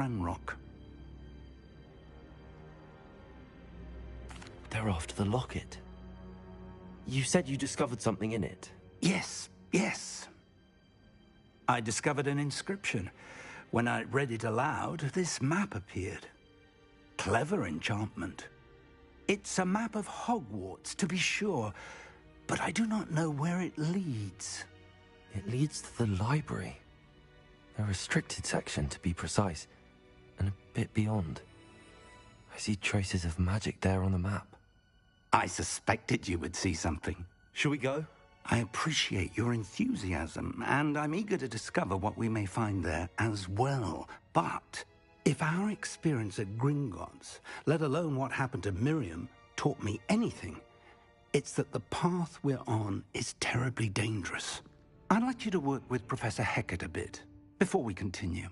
Ranrock. They're after the locket. You said you discovered something in it. Yes. I discovered an inscription. When I read it aloud, this map appeared. Clever enchantment. It's a map of Hogwarts, to be sure, but I do not know where it leads. It leads to the library. A restricted section, to be precise, and a bit beyond. I see traces of magic there on the map. I suspected you would see something. Shall we go? I appreciate your enthusiasm, and I'm eager to discover what we may find there as well. But if our experience at Gringotts, let alone what happened to Miriam, taught me anything, it's that the path we're on is terribly dangerous. I'd like you to work with Professor Hecat a bit before we continue.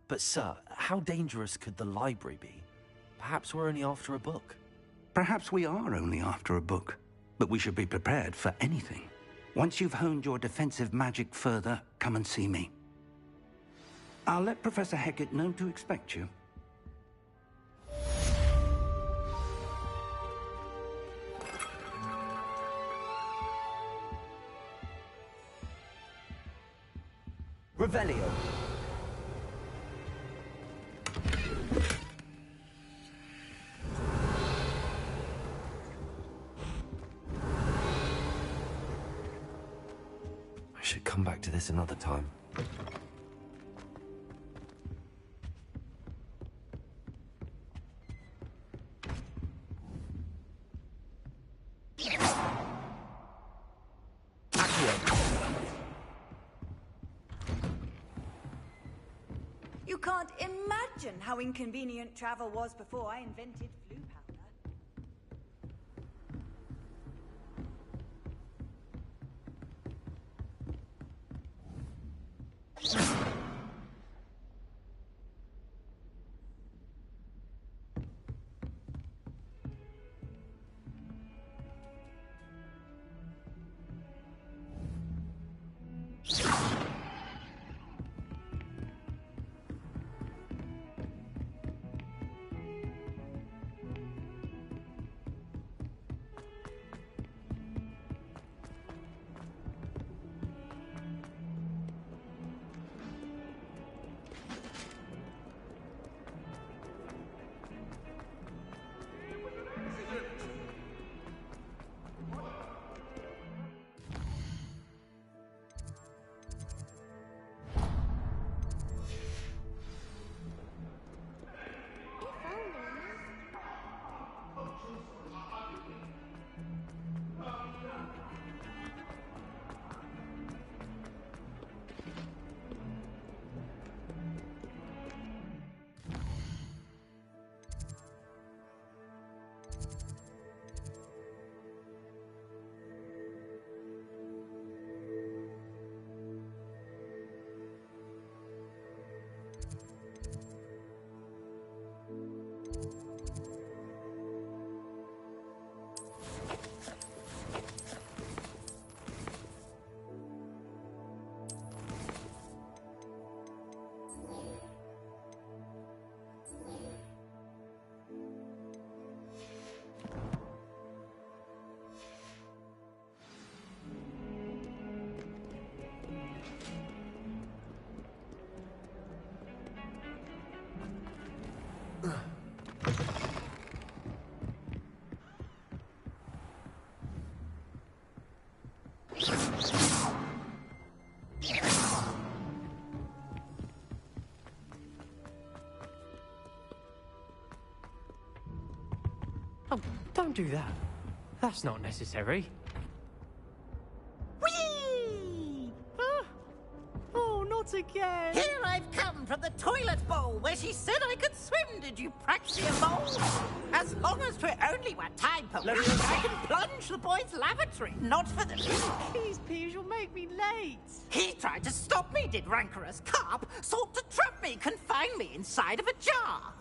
But sir, how dangerous could the library be? Perhaps we're only after a book. Perhaps we are only after a book, but we should be prepared for anything. Once you've honed your defensive magic further, come and see me. I'll let Professor Hecat know to expect you. Revelio. I should come back to this another time. You can't imagine how inconvenient travel was before I invented flu powder. Oh, don't do that. That's not necessary. Whee! Oh, not again! Here I've come from the toilet bowl where she said I could swim, did you Praxia mole? As long as 'twere only one time per week, I can plunge the boys' lavatory, not for the... Please, Peeves, you'll make me late. He tried to stop me, did rancorous carp, sought to trap me, confine me inside of a jar.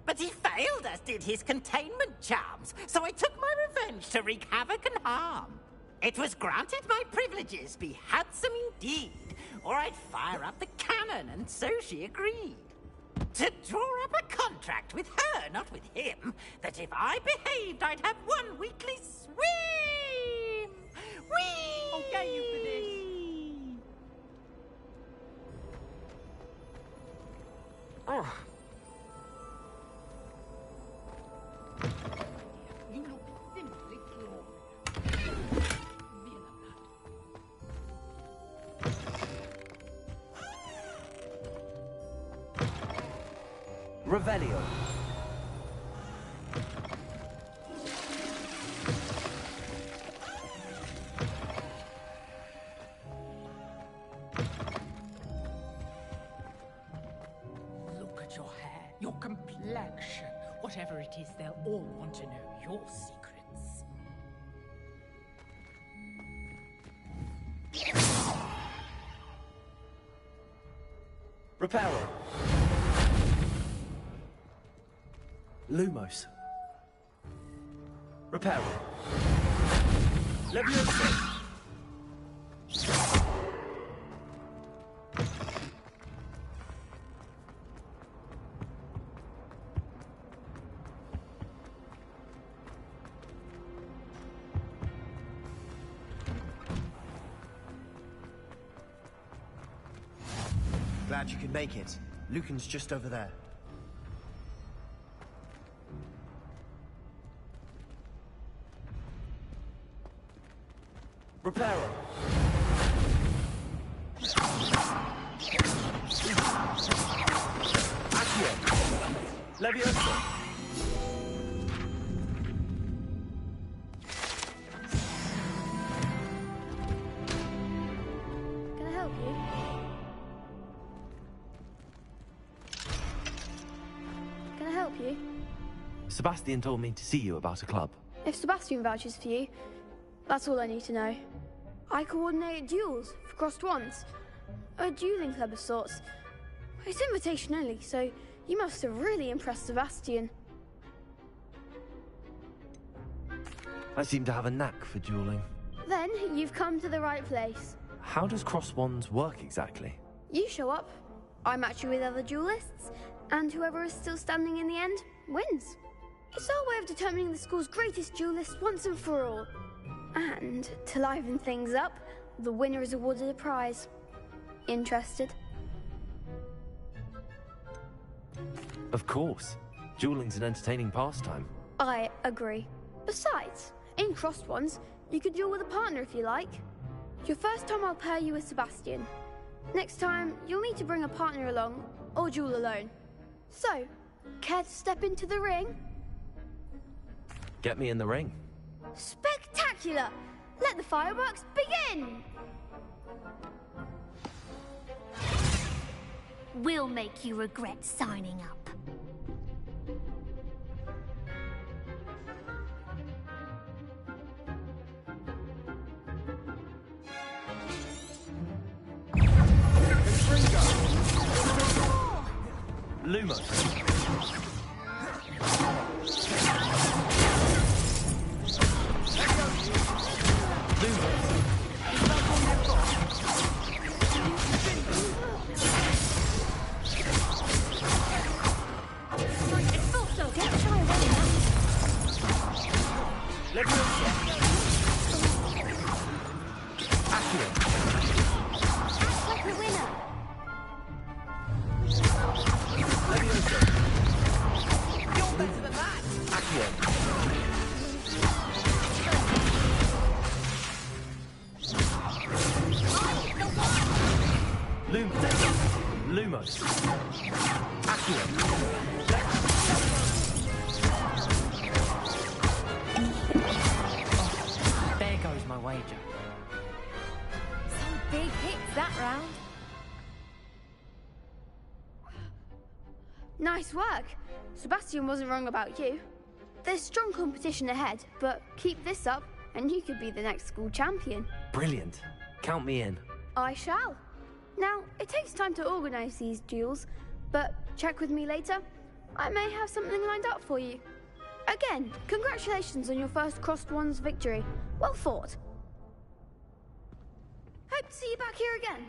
But he failed, as did his containment charms, so I took my revenge to wreak havoc and harm. It was granted my privileges be handsome indeed, or I'd fire up the cannon, and so she agreed. To draw up a contract with her, not with him, that if I behaved, I'd have one weekly swim! Whee! I'll get you for this. Oh. You look simply flawed. Revelio. Look at your hair, your complexion. Whatever it is, they'll all want to know your secrets. Reparo. Lumos. Reparo. Levioso. Glad you could make it. Lucan's just over there. Reparo. Accio. Levioso. Can I help you? Can I help you? Sebastian told me to see you about a club. If Sebastian vouches for you, that's all I need to know. I coordinate duels for crossed wands. A dueling club of sorts. It's invitation only, so you must have really impressed Sebastian. I seem to have a knack for dueling. Then you've come to the right place. How does cross wands work exactly? You show up, I match you with other duelists, and whoever is still standing in the end wins. It's our way of determining the school's greatest duelist once and for all. And to liven things up, the winner is awarded a prize. Interested? Of course. Dueling's an entertaining pastime. I agree. Besides, in crossed ones, you could duel with a partner if you like. Your first time I'll pair you with Sebastian. Next time, you'll need to bring a partner along, or duel alone. So, care to step into the ring? Get me in the ring. Spectacular! Let the fireworks begin! We'll make you regret signing up. Lumos. Lumos. Accio. There goes my wager. Some big hits that round. Nice work. Sebastian wasn't wrong about you. There's strong competition ahead, but keep this up and you could be the next school champion. Brilliant. Count me in. I shall. Now, it takes time to organise these duels, but check with me later. I may have something lined up for you. Again, congratulations on your first crossed wands victory. Well fought. Hope to see you back here again.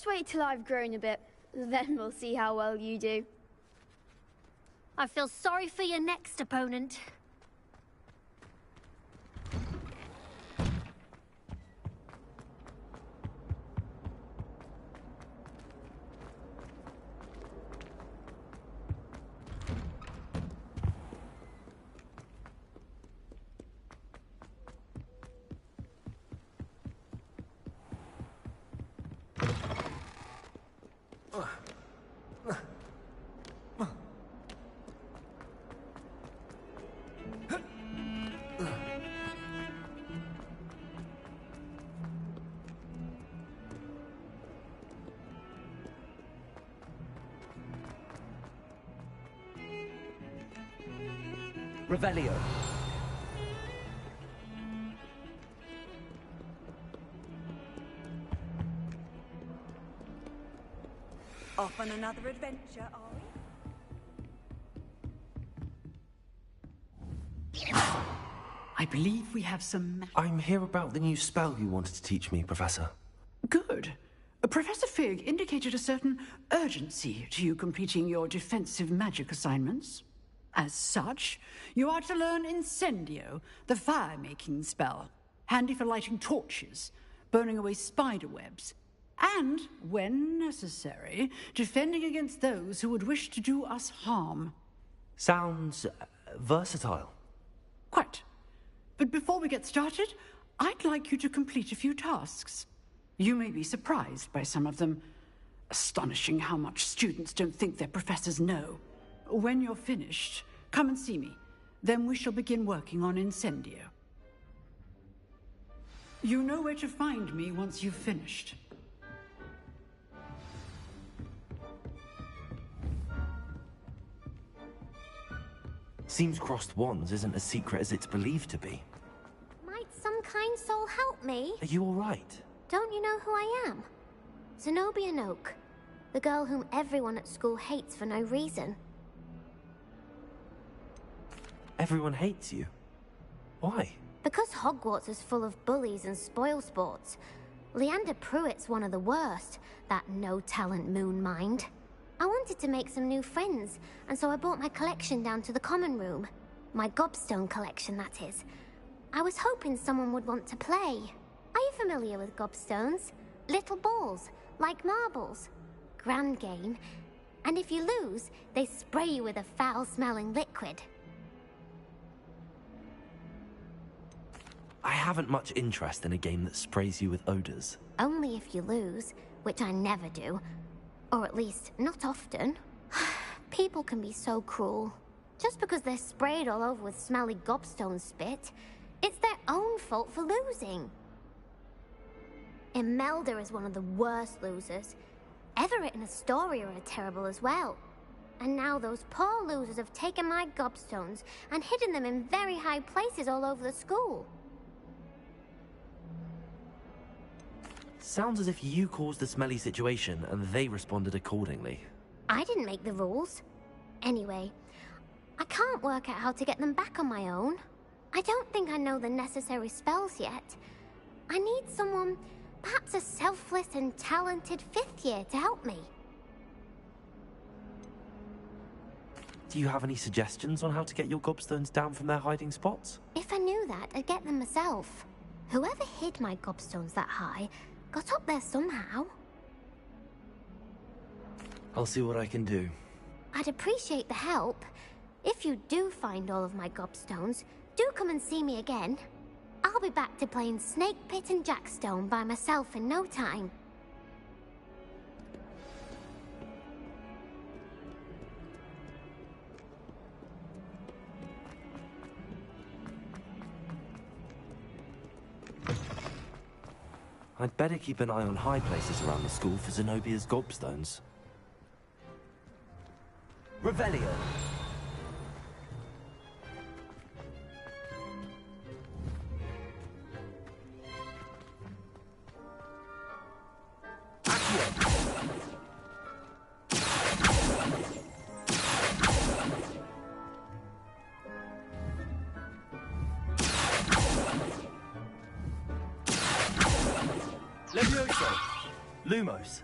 just wait till I've grown a bit. Then we'll see how well you do. I feel sorry for your next opponent. Revelio. Off on another adventure, are we? I believe we have some... I'm here about the new spell you wanted to teach me, Professor. Good. Professor Fig indicated a certain urgency to you completing your defensive magic assignments. As such, you are to learn Incendio, the fire-making spell, handy for lighting torches, burning away spider webs, and, when necessary, defending against those who would wish to do us harm. Sounds versatile. Quite. But before we get started, I'd like you to complete a few tasks. You may be surprised by some of them. Astonishing how much students don't think their professors know. When you're finished, come and see me. Then we shall begin working on Incendio. You know where to find me once you've finished. Seems crossed wands isn't as secret as it's believed to be. Might some kind soul help me? Are you all right? Don't you know who I am? Zenobia Noak, the girl whom everyone at school hates for no reason. Everyone hates you. Why? Because Hogwarts is full of bullies and spoilsports. Leander Pruitt's one of the worst, that no-talent moon mind. I wanted to make some new friends, and so I brought my collection down to the common room. My gobstone collection, that is. I was hoping someone would want to play. Are you familiar with gobstones? Little balls, like marbles. Grand game. And if you lose, they spray you with a foul-smelling liquid. I haven't much interest in a game that sprays you with odors. Only if you lose, which I never do. Or at least, not often. People can be so cruel. Just because they're sprayed all over with smelly gobstone spit, it's their own fault for losing. Imelda is one of the worst losers. Everett and Astoria are terrible as well. And now those poor losers have taken my gobstones and hidden them in very high places all over the school. Sounds as if you caused the smelly situation and they responded accordingly. I didn't make the rules. Anyway, I can't work out how to get them back on my own. I don't think I know the necessary spells yet. I need someone, perhaps a selfless and talented fifth year to help me. Do you have any suggestions on how to get your gobstones down from their hiding spots? If I knew that, I'd get them myself. Whoever hid my gobstones that high got up there somehow. I'll see what I can do. I'd appreciate the help. If you do find all of my gobstones, do come and see me again. I'll be back to playing Snake Pit and Jackstone by myself in no time. I'd better keep an eye on high places around the school for Zenobia's gobstones. Revelio! Levioso! Lumos!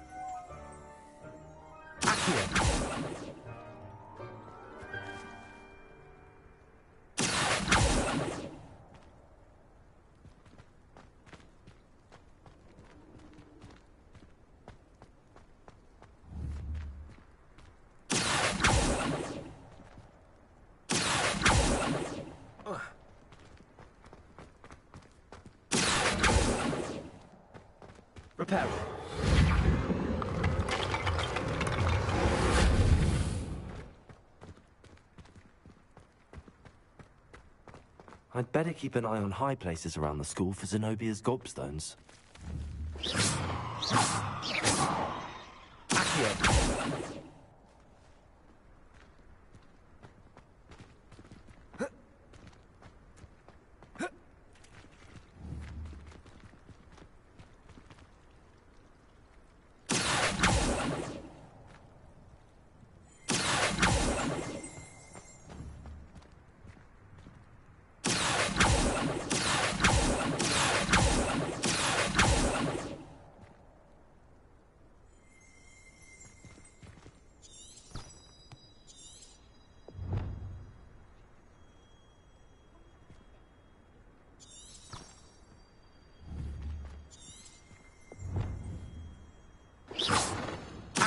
Repair. I'd better keep an eye on high places around the school for Zenobia's gobstones.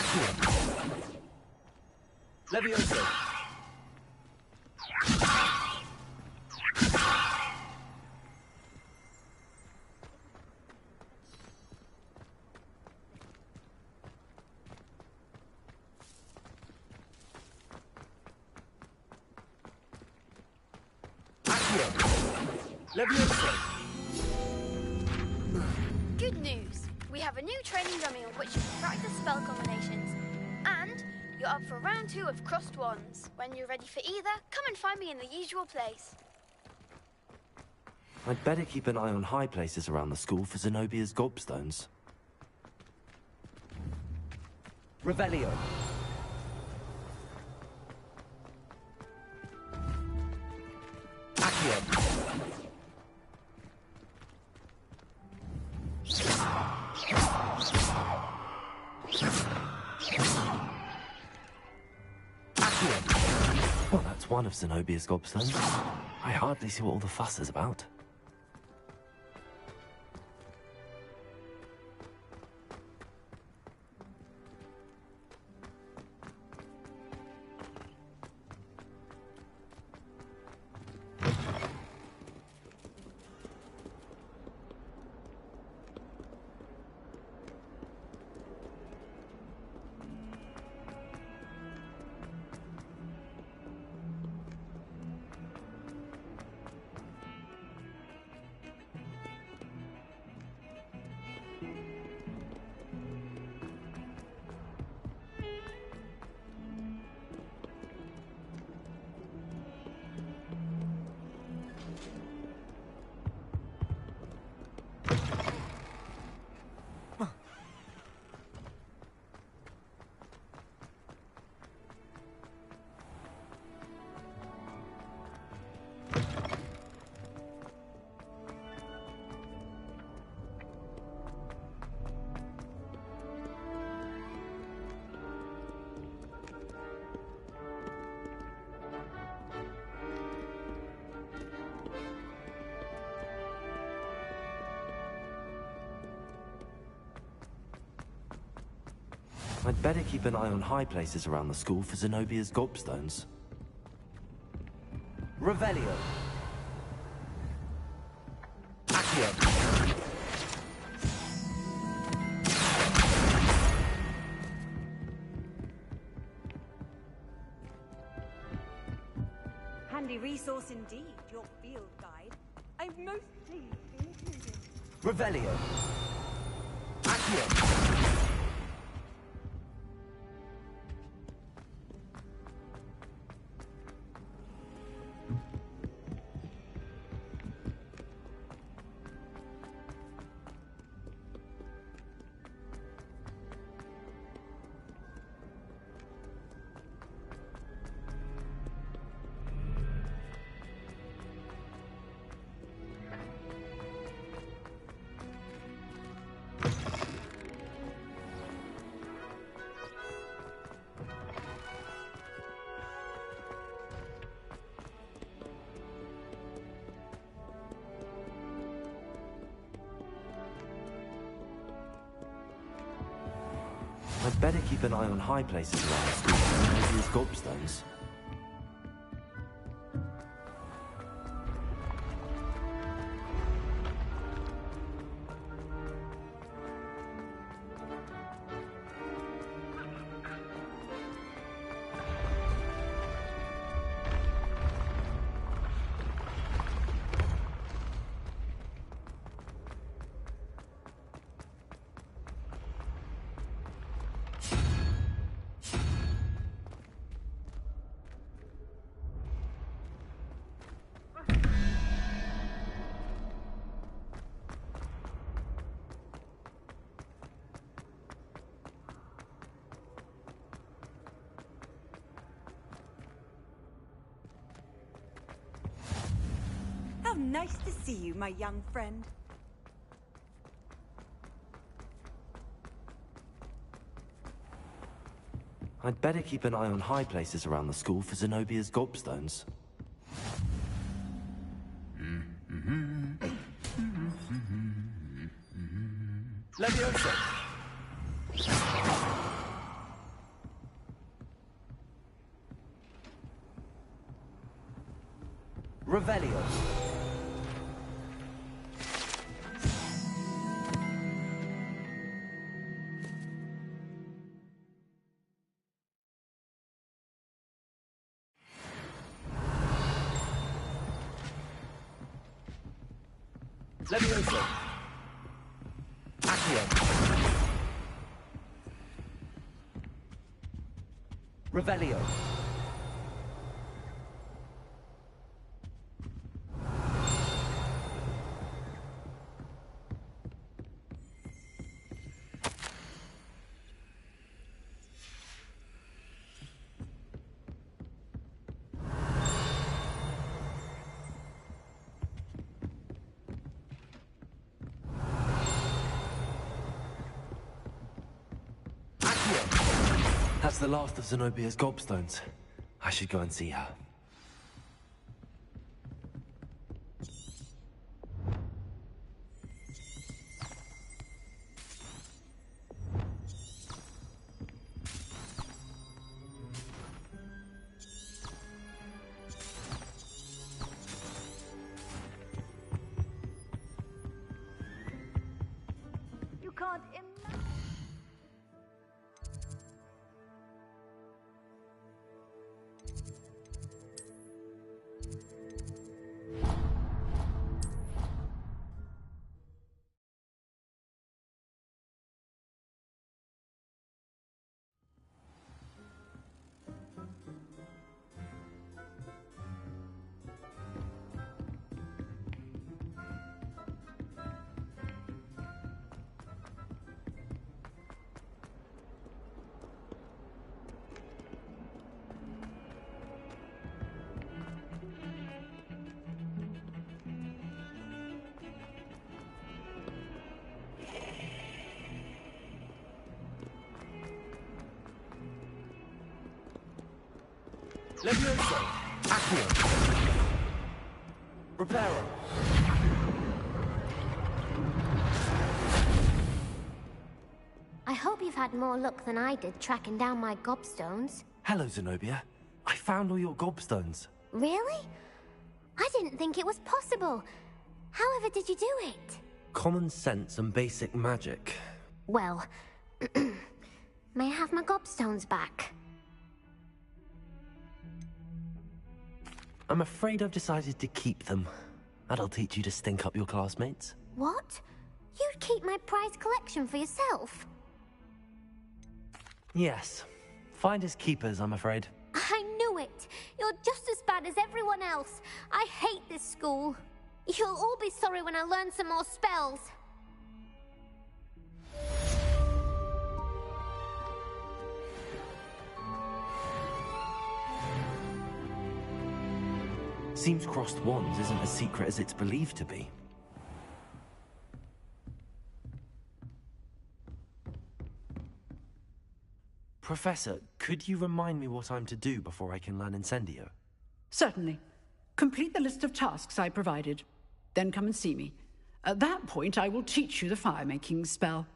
Accio. Levioso. Accio. Levioso. Good news. We have a new training dummy on which you can practice spell combinations. And you're up for round 2 of Crossed Wands. When you're ready for either, come and find me in the usual place. I'd better keep an eye on high places around the school for Zenobia's gobstones. Revelio. Accio. Well, that's one of Zenobia's gobstones. I hardly see what all the fuss is about. I'd better keep an eye on high places around the school for Zenobia's gobstones. Revelio. Accio. Handy resource indeed, your field guide. I'm most pleased to be included. Revelio. Accio. I'd better keep an eye on high places around the school and maybe use gobstones. How nice to see you, my young friend. I'd better keep an eye on high places around the school for Zenobia's gobstones. Leviosa! Revelio. Leviosa. Accio. Revelio. That's the last of Zenobia's gobstones. I should go and see her. You can't imagine. Leviosa. Accio. Reparo. I hope you've had more luck than I did tracking down my gobstones. Hello, Zenobia. I found all your gobstones. Really? I didn't think it was possible. However did you do it? Common sense and basic magic. Well, may I have my gobstones back? I'm afraid I've decided to keep them. That'll teach you to stink up your classmates. What? You'd keep my prized collection for yourself? Yes. Finders keepers, I'm afraid. I knew it! You're just as bad as everyone else. I hate this school. You'll all be sorry when I learn some more spells. Seems crossed wands isn't as secret as it's believed to be. Professor, could you remind me what I'm to do before I can learn Incendio? Certainly. Complete the list of tasks I provided. Then come and see me. At that point, I will teach you the fire-making spell.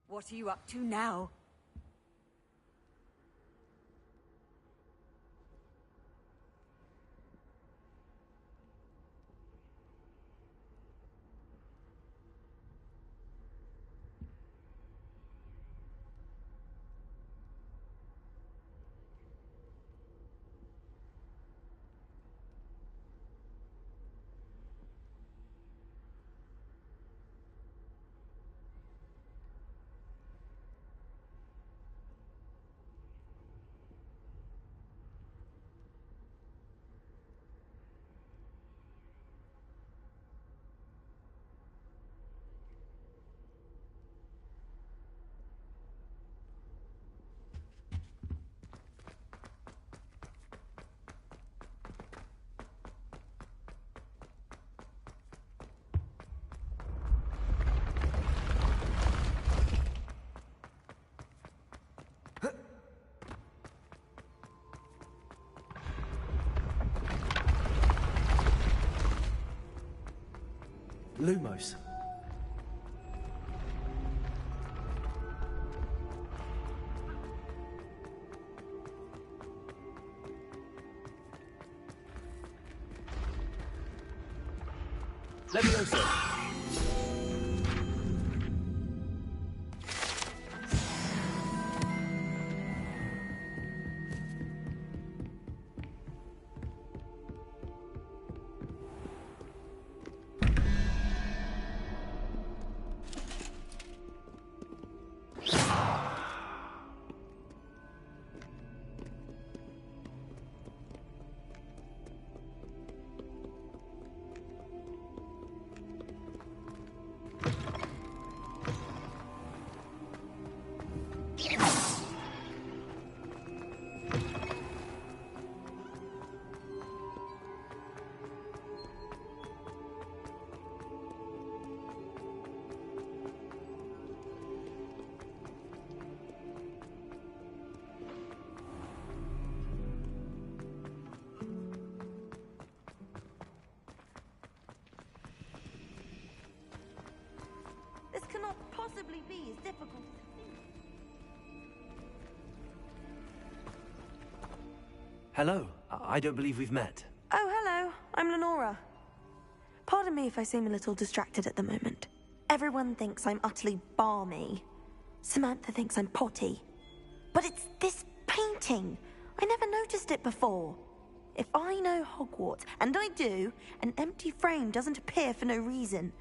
What are you up to now? Lumos. Levioso. This cannot possibly be as difficult as it seems. Hello. I don't believe we've met. Oh, hello. I'm Lenora. Pardon me if I seem a little distracted at the moment. Everyone thinks I'm utterly balmy. Samantha thinks I'm potty. But it's this painting. I never noticed it before. If I know Hogwarts, and I do, an empty frame doesn't appear for no reason.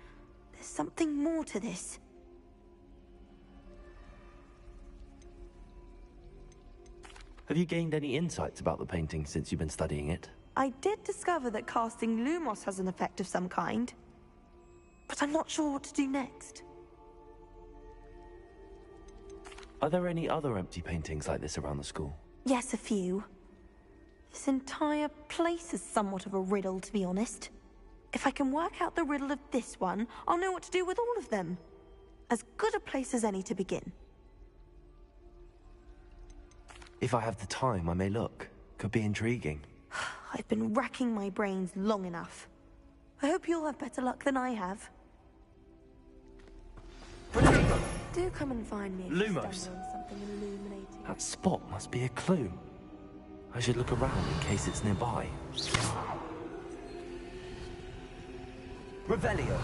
There's something more to this. Have you gained any insights about the painting since you've been studying it? I did discover that casting Lumos has an effect of some kind. But I'm not sure what to do next. Are there any other empty paintings like this around the school? Yes, a few. This entire place is somewhat of a riddle, to be honest. If I can work out the riddle of this one, I'll know what to do with all of them. As good a place as any to begin. If I have the time, I may look. Could be intriguing. I've been racking my brains long enough. I hope you'll have better luck than I have. Do come and find me if you Lumos. stumble on something illuminating. That spot must be a clue. I should look around in case it's nearby. Revelio.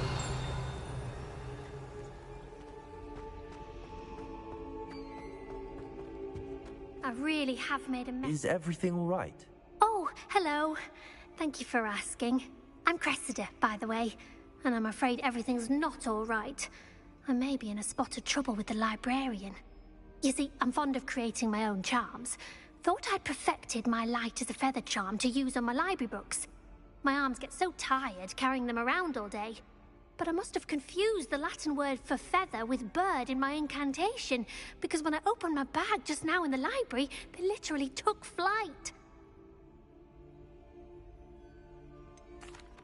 I really have made a mess. Is everything all right? Oh, hello. Thank you for asking. I'm Cressida, by the way, and I'm afraid everything's not all right. I may be in a spot of trouble with the librarian. You see, I'm fond of creating my own charms. Thought I'd perfected my light as a feather charm to use on my library books. My arms get so tired carrying them around all day. But I must have confused the Latin word for feather with bird in my incantation, because when I opened my bag just now in the library, they literally took flight.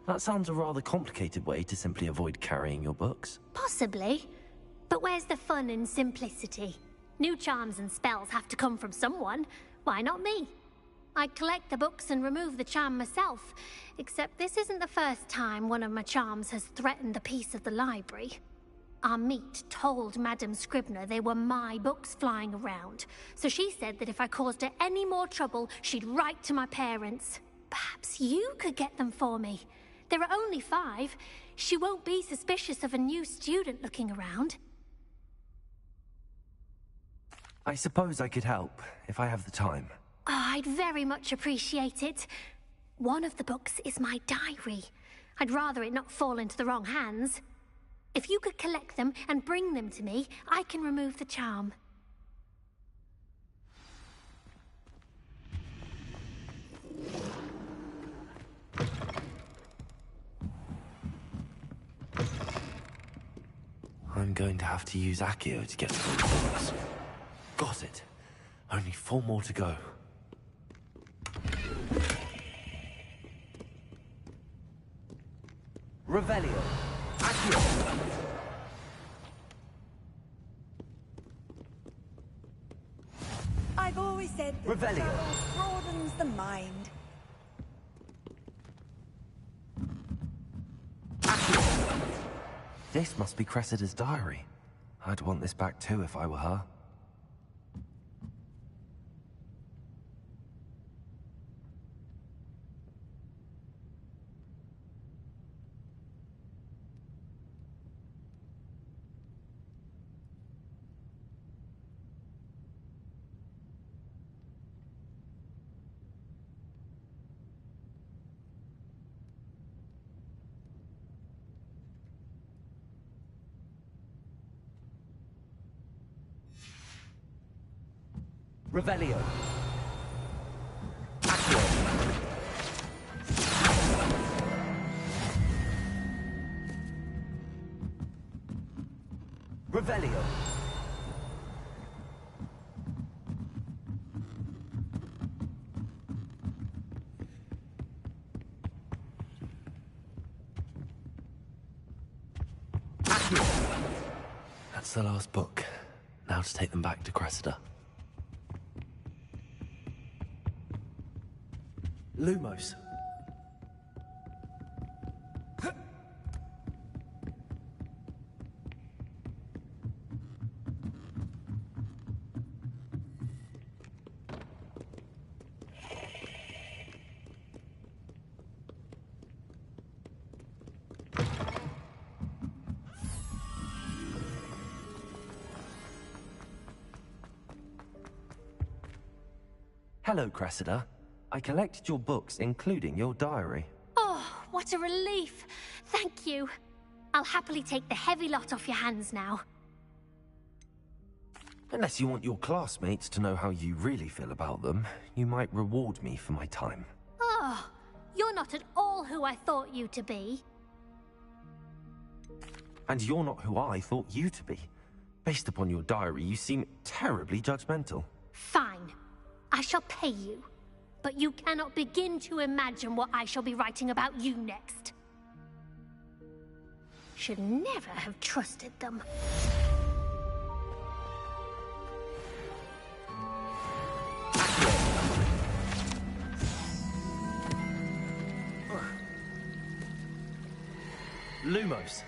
That sounds a rather complicated way to simply avoid carrying your books. Possibly. But where's the fun in simplicity? New charms and spells have to come from someone. Why not me? I collect the books and remove the charm myself, except this isn't the first time one of my charms has threatened the peace of the library. Amit told Madame Scribner they were my books flying around, so she said that if I caused her any more trouble, she'd write to my parents. Perhaps you could get them for me. There are only 5. She won't be suspicious of a new student looking around. I suppose I could help, if I have the time. Oh, I'd very much appreciate it. One of the books is my diary. I'd rather it not fall into the wrong hands. If you could collect them and bring them to me, I can remove the charm. I'm going to have to use Accio to get through the books. Got it. Only 4 more to go. Revelio. Accio. I've always said that Revelio. travel broadens the mind. This must be Cressida's diary. I'd want this back too if I were her. Revelio. Revelio. That's the last book. Now to take them back to Cressida. Lumos. Hello, Cressida. I collected your books, including your diary. Oh, what a relief. Thank you. I'll happily take the heavy lot off your hands now. Unless you want your classmates to know how you really feel about them, you might reward me for my time. Oh, you're not at all who I thought you to be. And you're not who I thought you to be. Based upon your diary, you seem terribly judgmental. Fine. I shall pay you. But you cannot begin to imagine what I shall be writing about you next. Should never have trusted them. Lumos.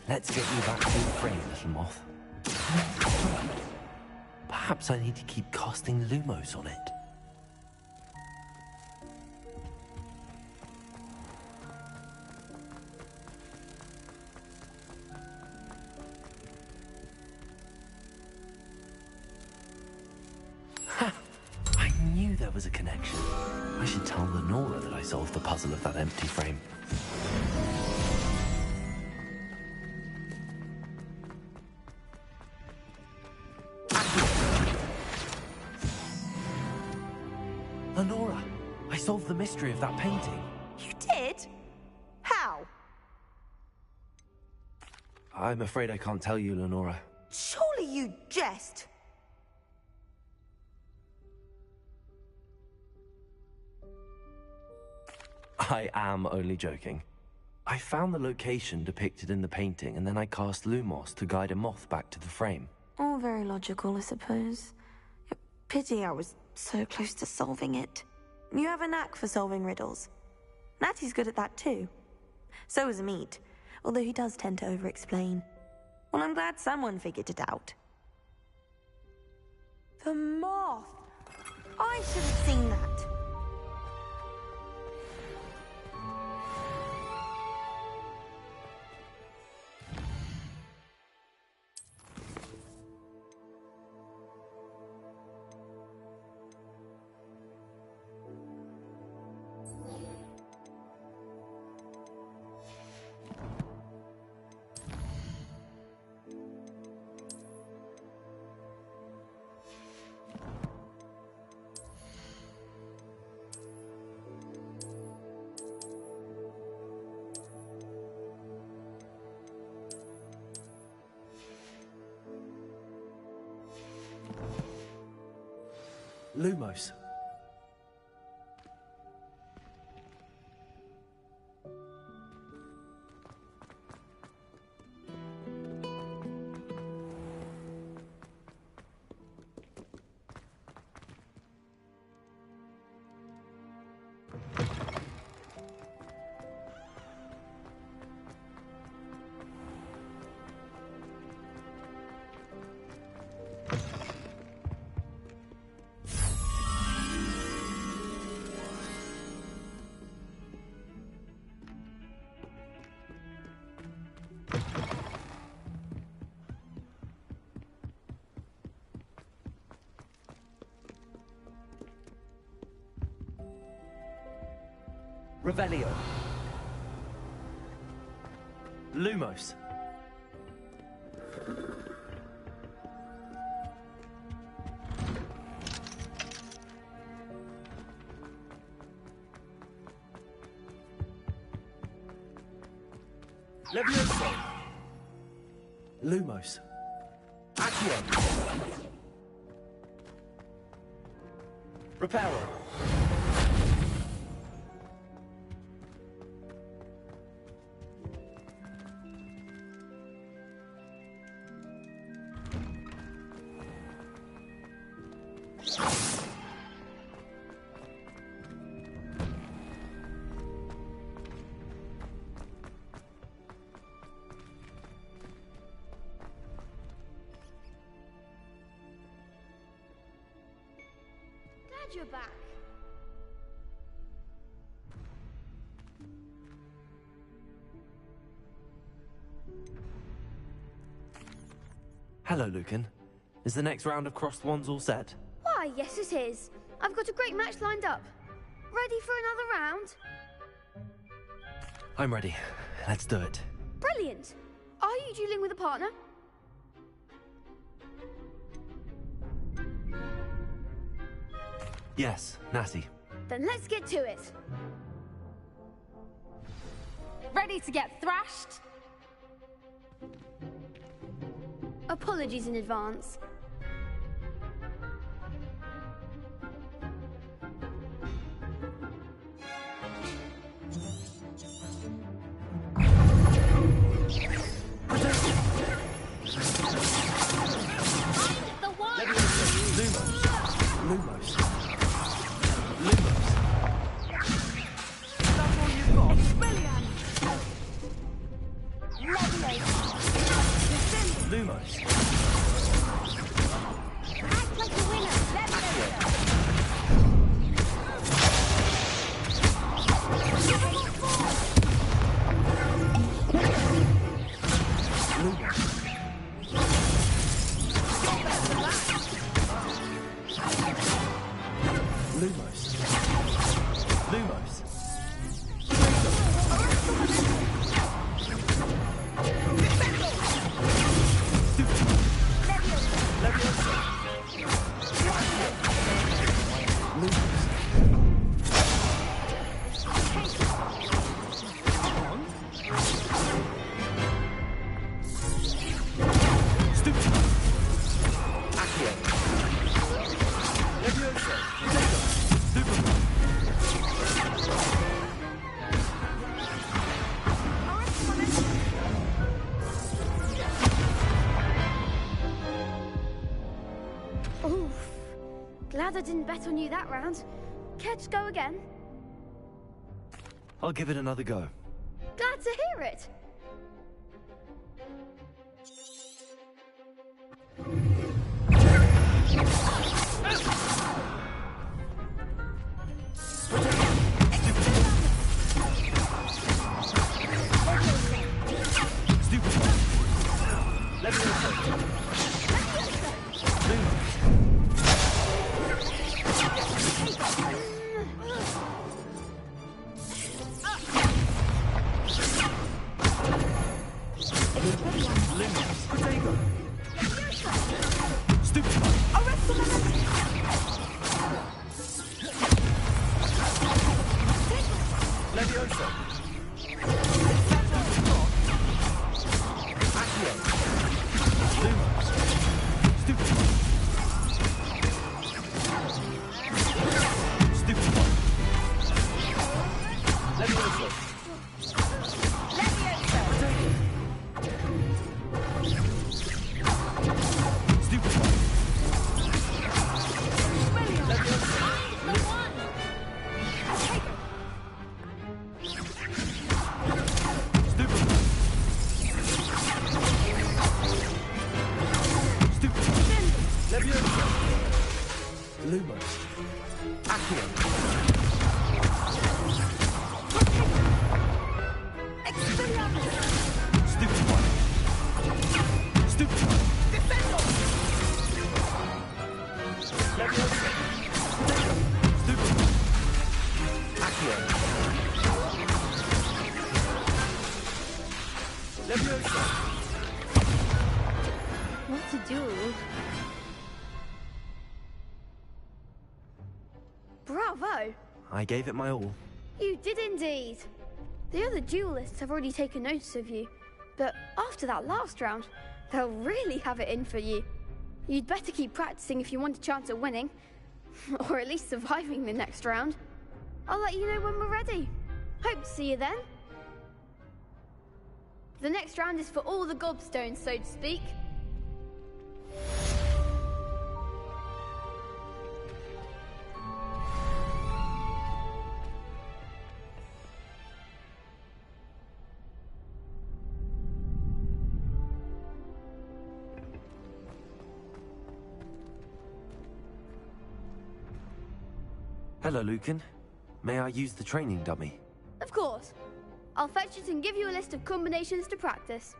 Let's get you back to your frame, little moth. Perhaps I need to keep casting Lumos on it. Ha! I knew there was a connection. I should tell Lenora that I solved the puzzle of that empty frame. Lenora, I solved the mystery of that painting. You did? How? I'm afraid I can't tell you, Lenora. Surely you jest. I am only joking. I found the location depicted in the painting, and then I cast Lumos to guide a moth back to the frame. All very logical, I suppose. Pity I was so close to solving it. You have a knack for solving riddles. Natty's good at that too. So is Amit, although he does tend to over-explain. Well, I'm glad someone figured it out. The moth! I should have seen that. Lumos. Revelio. Lumos. Levioso. Lumos. Accio. Reparo. Glad you're back. Hello, Lucan. Is the next round of crossed wands all set? Why, yes it is. I've got a great match lined up. Ready for another round? I'm ready. Let's do it. Brilliant. Are you dueling with a partner? Yes, Natty. Then let's get to it. Ready to get thrashed? Apologies in advance. Lumos. That's all you've got. Brilliant! Lumos. Act like a winner. Lumos. Lumos. Lumos. Glad I didn't bet on you that round. Care to go again? I'll give it another go. Glad to hear it. What to do? Bravo! I gave it my all. You did indeed. The other duelists have already taken notice of you, but after that last round, they'll really have it in for you. You'd better keep practicing if you want a chance at winning, or at least surviving the next round. I'll let you know when we're ready. Hope to see you then. The next round is for all the gobstones, so to speak. Hello, Lucan. May I use the training dummy? Of course. I'll fetch it and give you a list of combinations to practice.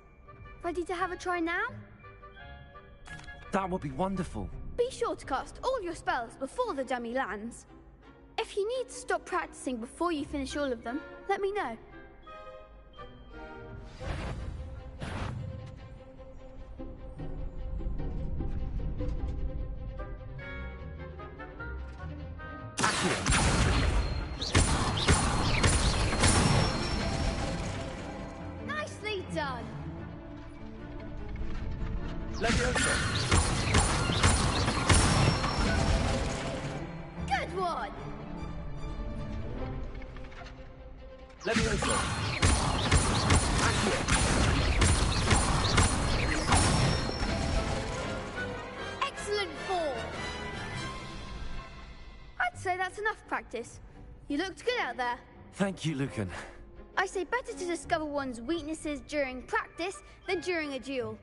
Ready to have a try now? That would be wonderful. Be sure to cast all your spells before the dummy lands. If you need to stop practicing before you finish all of them, let me know. Nicely done. Leviosa. Good one. Leviosa. Excellent fall. I'd say that's enough practice. You looked good out there. Thank you, Lucan. I say better to discover one's weaknesses during practice than during a duel.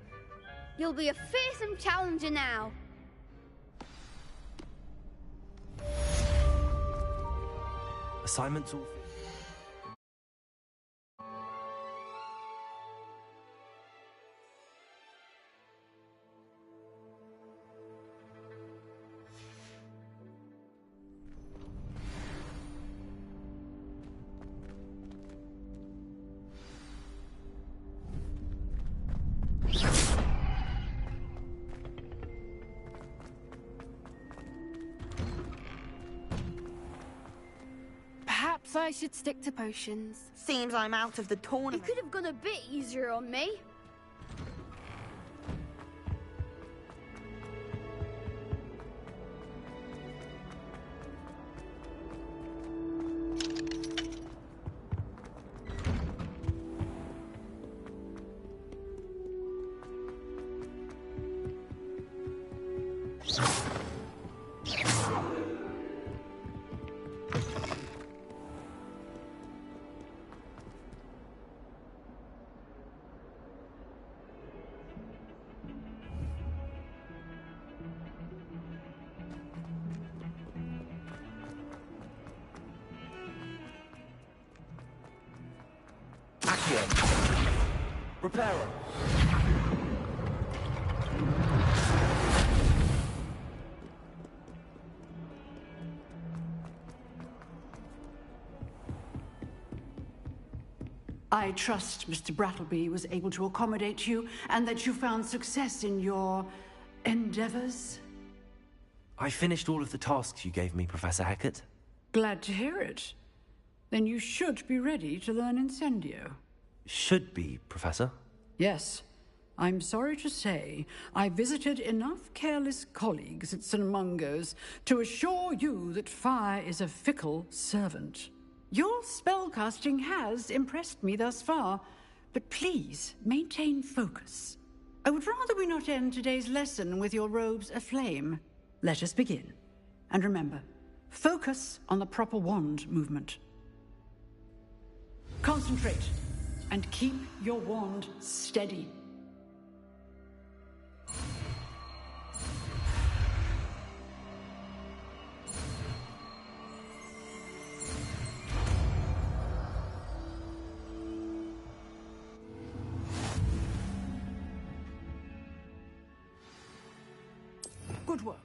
You'll be a fearsome challenger now. Assignments all... Perhaps I should stick to potions. Seems I'm out of the You tournament. could have gone a bit easier on me. Accio. Reparo. I trust Mr. Brattleby was able to accommodate you and that you found success in your endeavors. I finished all of the tasks you gave me, Professor Hecat. Glad to hear it. Then you should be ready to learn Incendio. Should be, Professor. Yes. I'm sorry to say, I visited enough careless colleagues at St. Mungo's to assure you that fire is a fickle servant. Your spellcasting has impressed me thus far, but please maintain focus. I would rather we not end today's lesson with your robes aflame. Let us begin. And remember, focus on the proper wand movement. Concentrate, and keep your wand steady. Good work.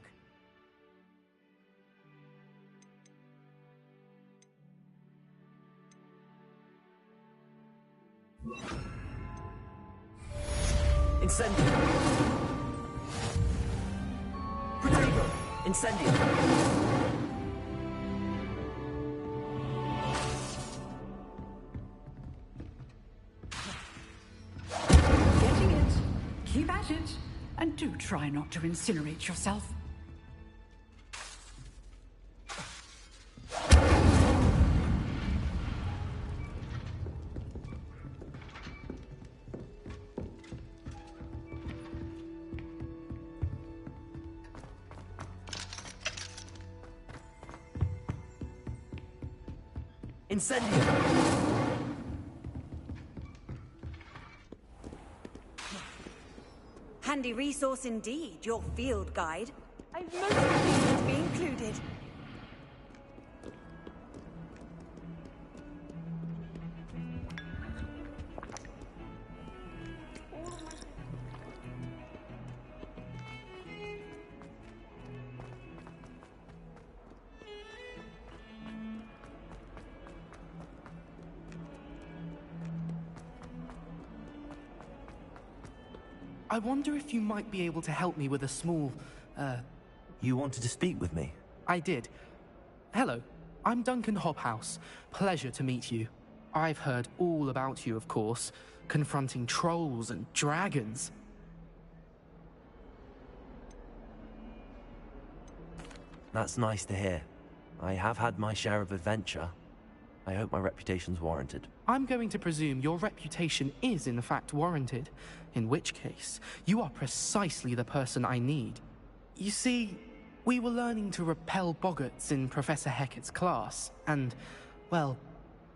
Incendio. Protego. Incendio. Getting it. Keep at it. And do try not to incinerate yourself. Incendio. Handy resource indeed, your field guide. I'm most pleased to be included. I wonder if you might be able to help me with a small, You wanted to speak with me? I did. Hello, I'm Duncan Hobhouse. Pleasure to meet you. I've heard all about you, of course, confronting trolls and dragons. That's nice to hear. I have had my share of adventure. I hope my reputation's warranted. I'm going to presume your reputation is in fact warranted, in which case, you are precisely the person I need. You see, we were learning to repel boggarts in Professor Hecat's class, and, well,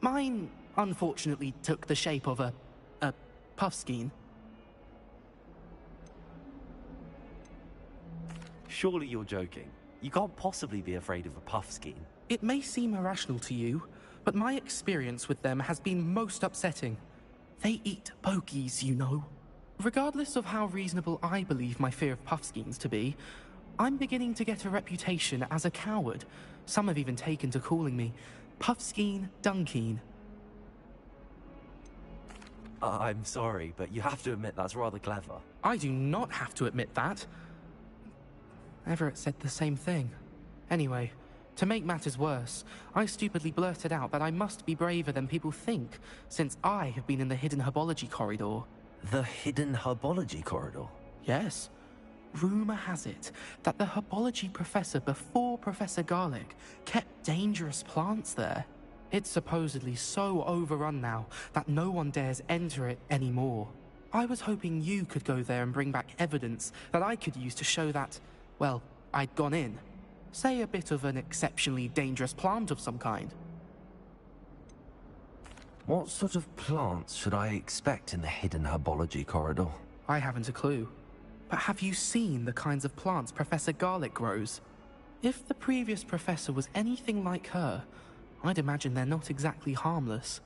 mine unfortunately took the shape of a puffskein. Surely you're joking. You can't possibly be afraid of a puffskein. It may seem irrational to you, but my experience with them has been most upsetting. They eat bogies, you know. Regardless of how reasonable I believe my fear of puffskeins to be, I'm beginning to get a reputation as a coward. Some have even taken to calling me Puffskein Dunkeen. I'm sorry, but you have to admit that's rather clever. I do not have to admit that. Everett said the same thing. Anyway, to make matters worse, I stupidly blurted out that I must be braver than people think, since I have been in the hidden herbology corridor. The hidden herbology corridor? Yes. Rumor has it that the herbology professor before Professor Garlic kept dangerous plants there. It's supposedly so overrun now that no one dares enter it anymore. I was hoping you could go there and bring back evidence that I could use to show that, well, I'd gone in. Say a bit of an exceptionally dangerous plant of some kind. What sort of plants should I expect in the hidden herbology corridor? I haven't a clue. But have you seen the kinds of plants Professor Garlic grows? If the previous professor was anything like her, I'd imagine they're not exactly harmless.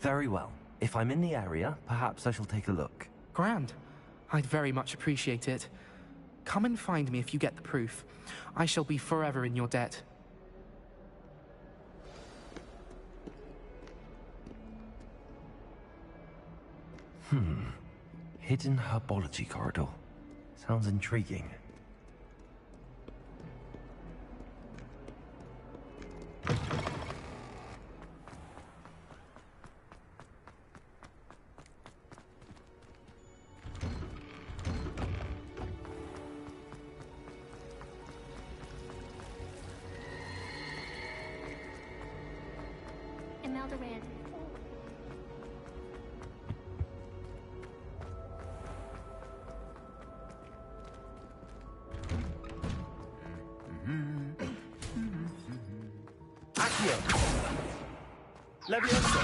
Very well. If I'm in the area, perhaps I shall take a look. Grand. I'd very much appreciate it. Come and find me if you get the proof. I shall be forever in your debt. Hidden herbology corridor. Sounds intriguing. Imelda Rand. Accio. Leviosa.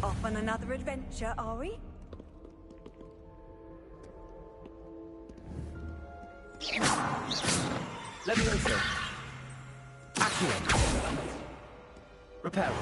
Off on another adventure, are we? Leviosa. Accio. Reparo.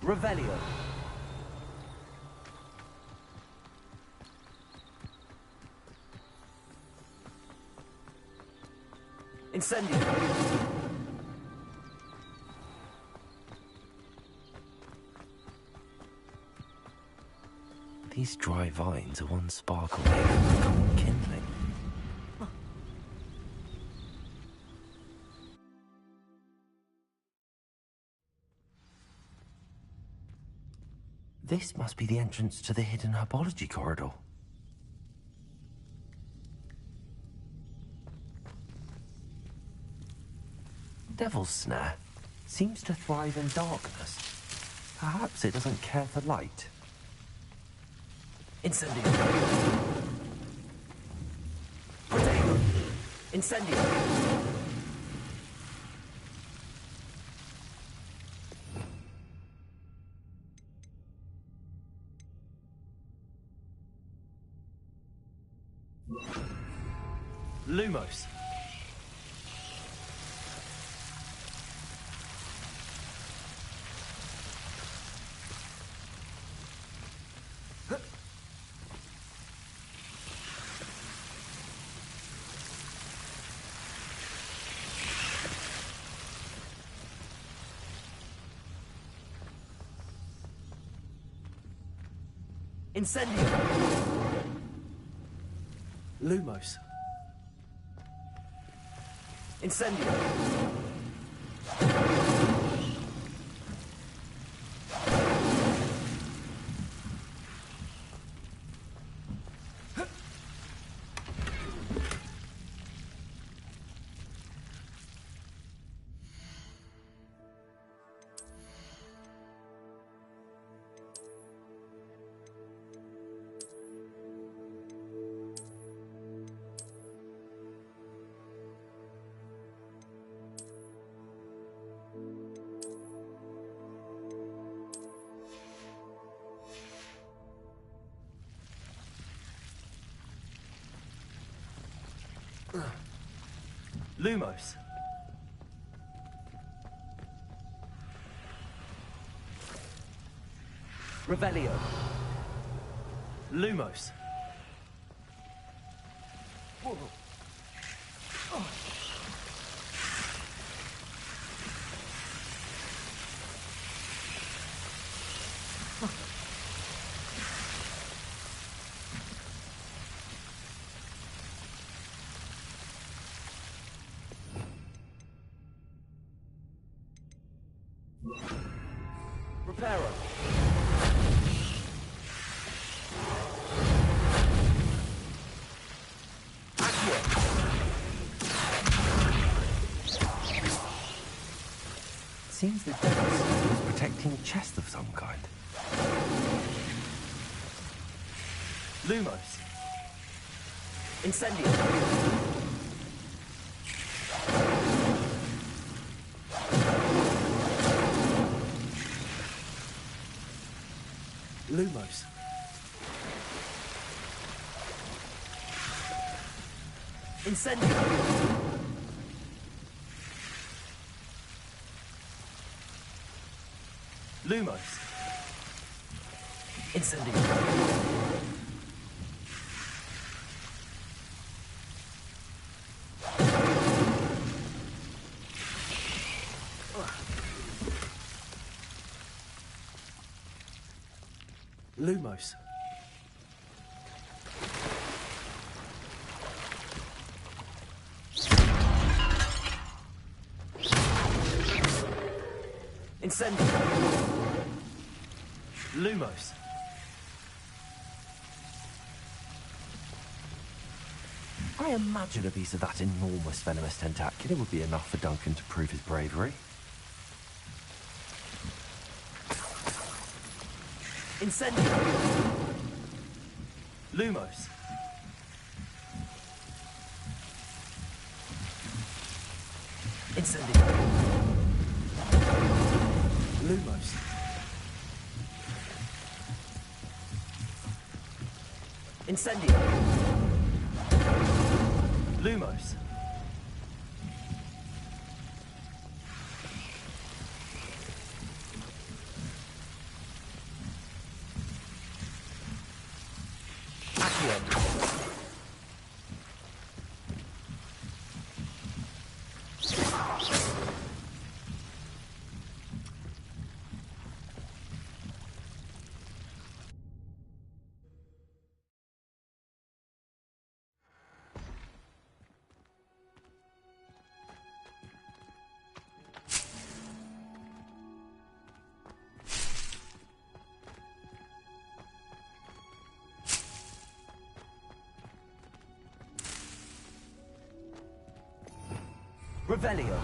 Revelio. Incendio. These dry vines are one spark away from becoming kindling. This must be the entrance to the hidden herbology corridor. Devil's Snare seems to thrive in darkness. Perhaps it doesn't care for light. Incendio. Protego. Incendio. Lumos. Incendio. Lumos. Incendio. Lumos. Revelio. Lumos. Whoa. Oh. Reparo. seems the demonstration was protecting a chest of some kind. Lumos. Incendio. Lumos. Incendio. Lumos. Incendio. Lumos. Incendio. Lumos. I imagine a piece of that enormous venomous tentacular would be enough for Duncan to prove his bravery. Incendio. Lumos. Incendio. Lumos. Incendio. Lumos. Revelio.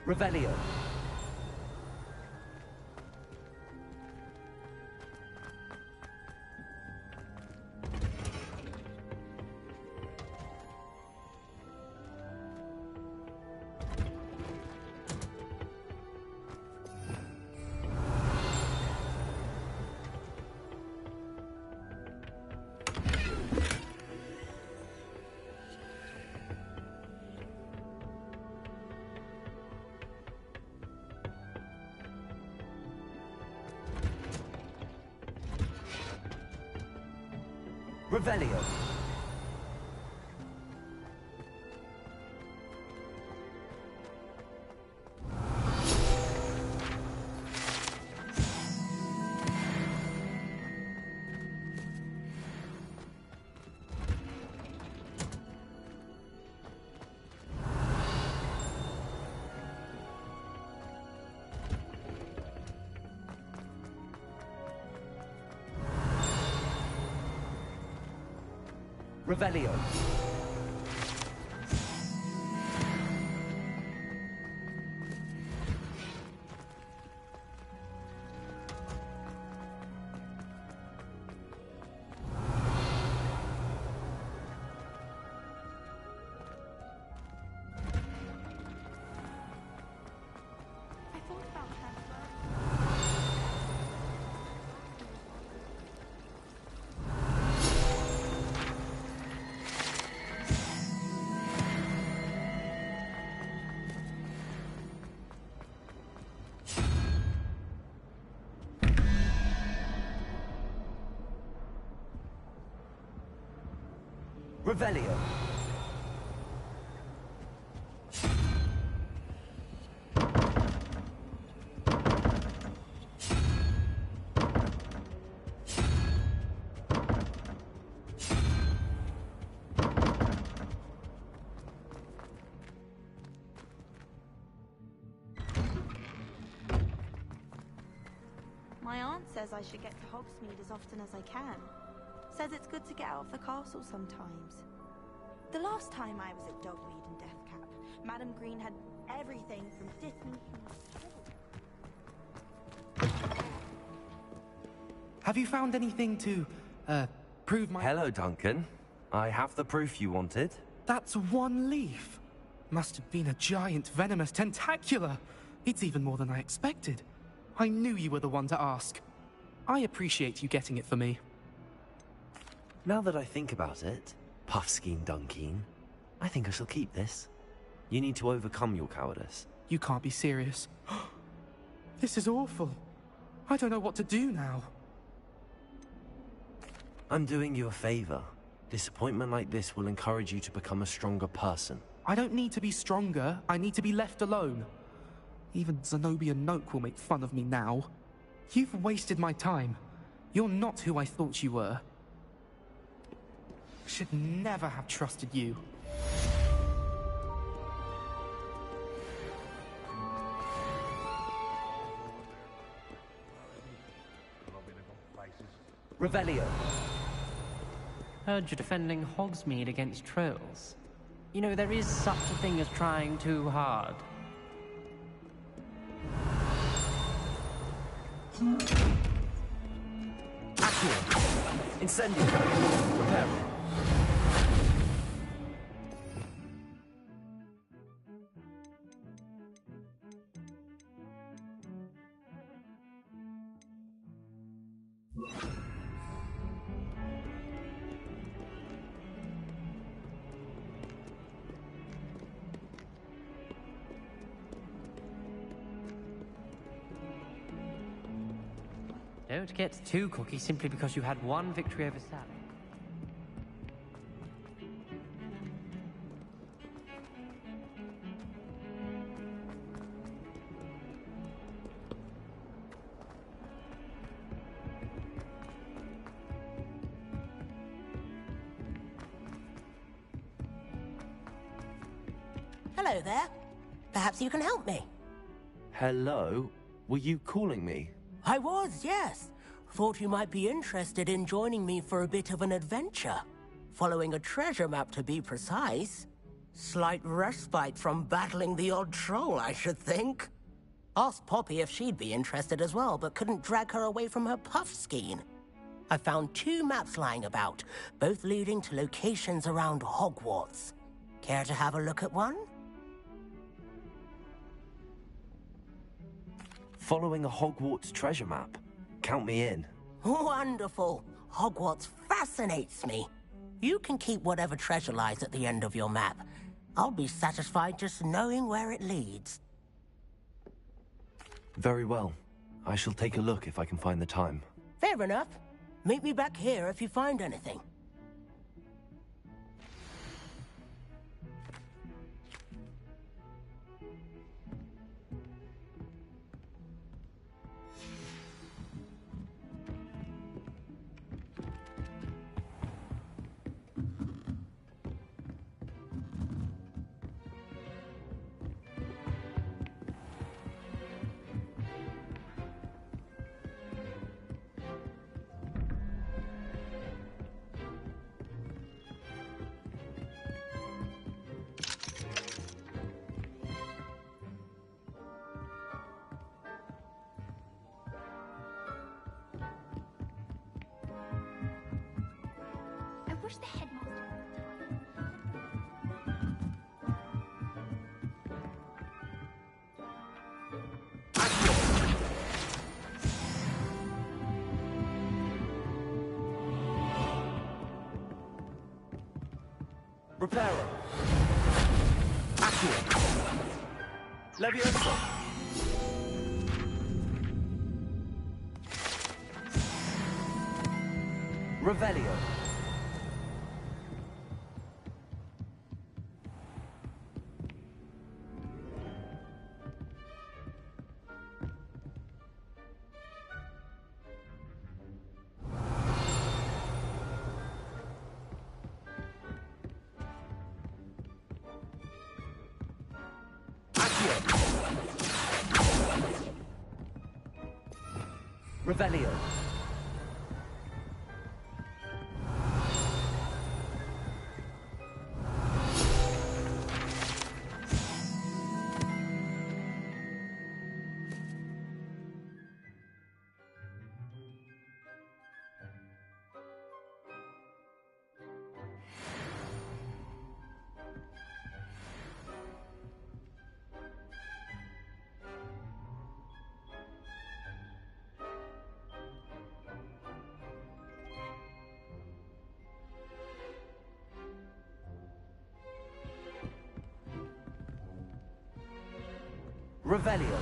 Revelio. Revelio. Revelio. Revelio. My aunt says I should get to Hogsmeade as often as I can. Says it's good to get out of the castle sometimes. The last time I was at Dogweed and Deathcap, Madam Green had everything from Disney. Have you found anything to, prove my... Hello, Duncan. I have the proof you wanted. That's one leaf. Must have been a giant venomous tentacula. It's even more than I expected. I knew you were the one to ask. I appreciate you getting it for me. Now that I think about it, Puffskein Dunkeen, I think I shall keep this. You need to overcome your cowardice. You can't be serious. This is awful. I don't know what to do now. I'm doing you a favor. Disappointment like this will encourage you to become a stronger person. I don't need to be stronger. I need to be left alone. Even Zenobia Noak will make fun of me now. You've wasted my time. You're not who I thought you were. Should never have trusted you. Revelio. Heard you're defending Hogsmeade against trolls. You know, there is such a thing as trying too hard. Accio. Incendio. Reparo. Don't get too cocky simply because you had one victory over Sally. Hello there. Perhaps you can help me. Hello? Were you calling me? I was, yes. Thought you might be interested in joining me for a bit of an adventure. Following a treasure map, to be precise. Slight respite from battling the odd troll, I should think. Asked Poppy if she'd be interested as well, but couldn't drag her away from her Puffskein. I found 2 maps lying about, both leading to locations around Hogwarts. Care to have a look at one? Following a Hogwarts treasure map. Count me in. Wonderful. Hogwarts fascinates me. You can keep whatever treasure lies at the end of your map. I'll be satisfied just knowing where it leads. Very well. I shall take a look if I can find the time. Fair enough. Meet me back here if you find anything. Where's the headmaster? Reparo. Accio. Leviosa. Revelio. Accio. Revelio. Revelio.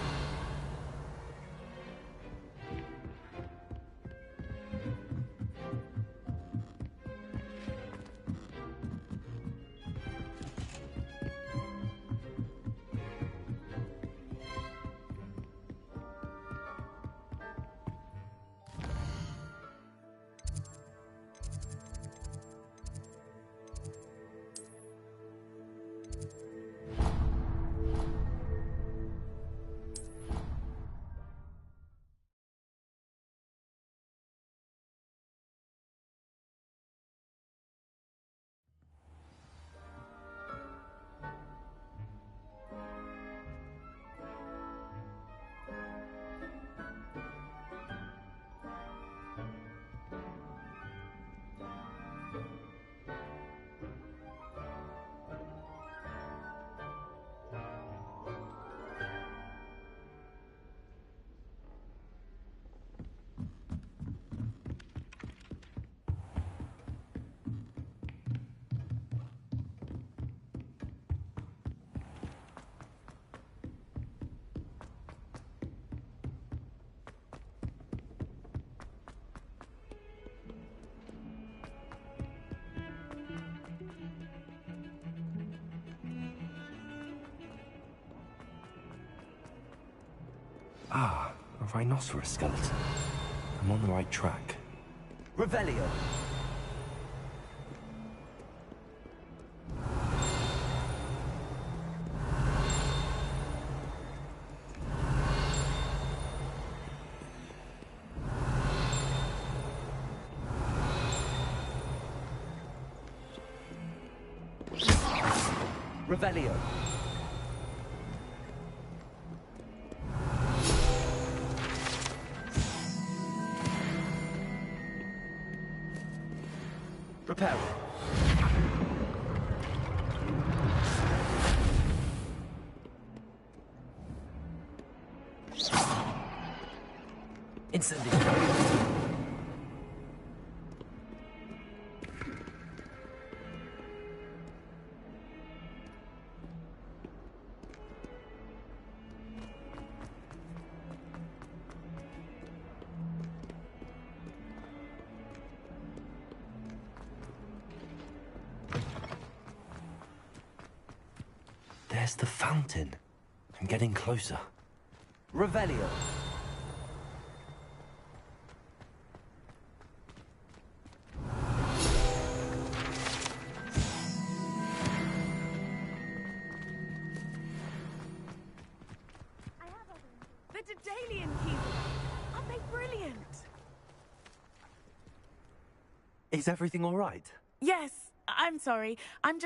Ah, a rhinoceros skeleton. I'm on the right track. Revelio. Revelio. Prepare. Incendio. There's the fountain. I'm getting closer. Revelio. The Daedalian keys! Aren't they brilliant? Is everything all right? Yes, I'm sorry. I'm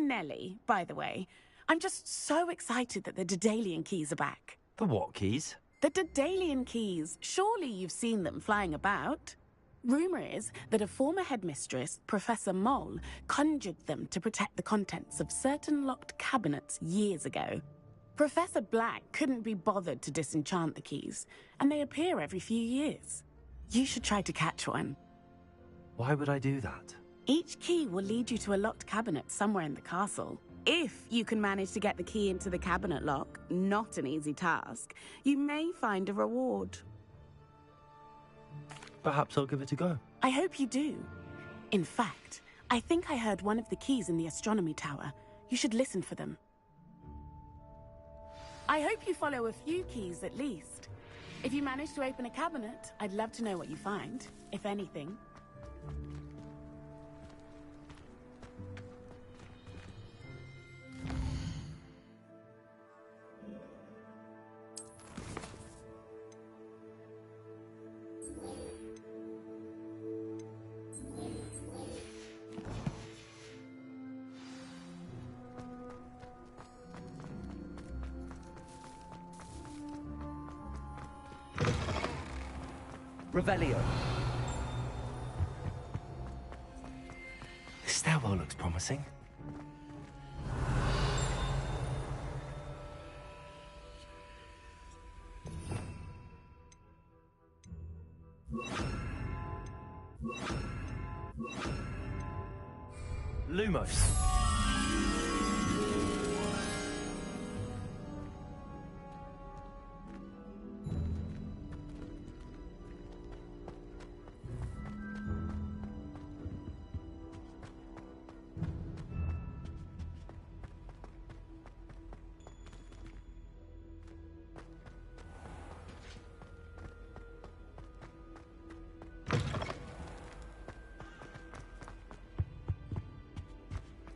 Nellie, by the way. I'm just so excited that the Daedalian keys are back. The what keys? The Daedalian keys. Surely you've seen them flying about. Rumour is that a former headmistress, Professor Moll, conjured them to protect the contents of certain locked cabinets years ago. Professor Black couldn't be bothered to disenchant the keys, and they appear every few years. You should try to catch one. Why would I do that? Each key will lead you to a locked cabinet somewhere in the castle. If you can manage to get the key into the cabinet lock, not an easy task, you may find a reward. Perhaps I'll give it a go. I hope you do. In fact, I think I heard one of the keys in the astronomy tower. You should listen for them. I hope you follow a few keys at least. If you manage to open a cabinet, I'd love to know what you find, if anything. Revelio. This stairwell looks promising. Lumos.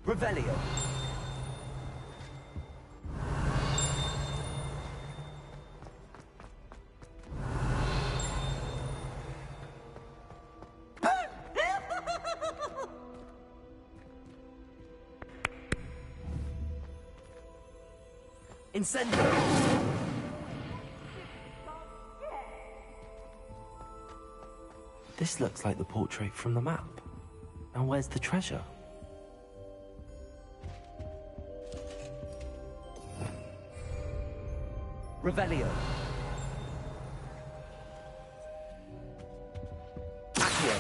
Revelio. Incendio. This looks like the portrait from the map. Now where's the treasure? Revelio. Accio.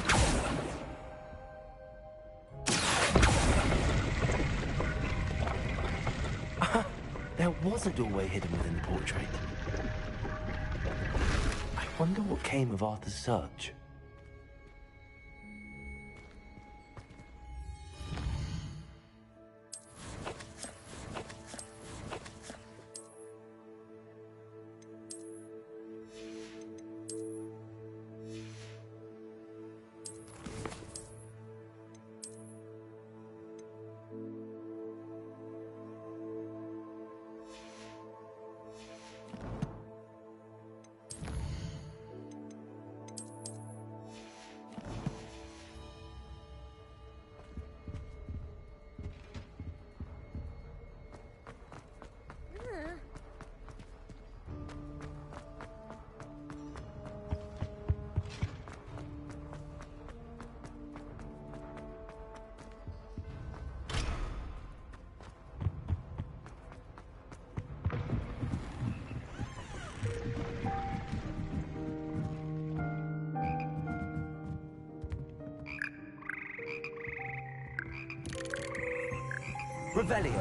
There was a doorway hidden within the portrait. I wonder what came of Arthur's search. Revelio.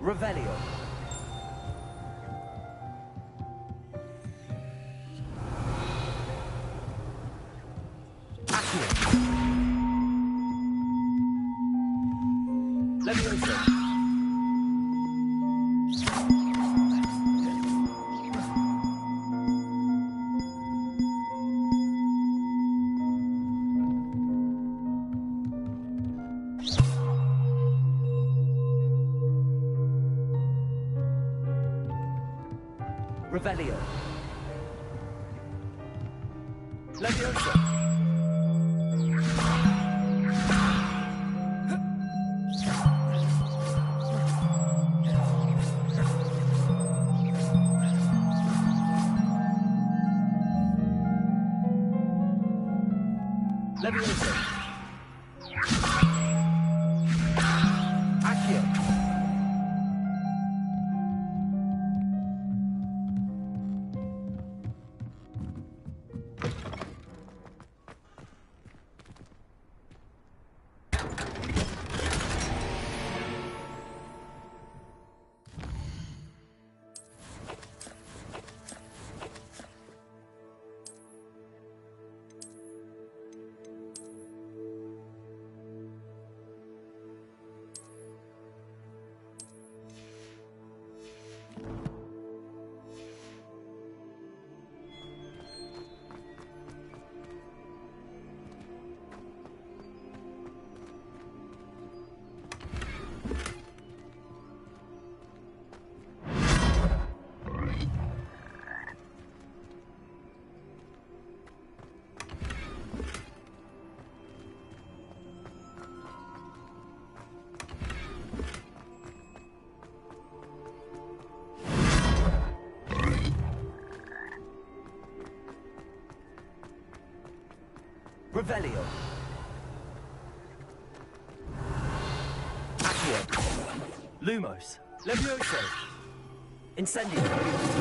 Revelio. Accio. Levioso. Revelio. Levioso. Levioso. Accio. Revelio. Accio. Lumos. Levioso. Incendio.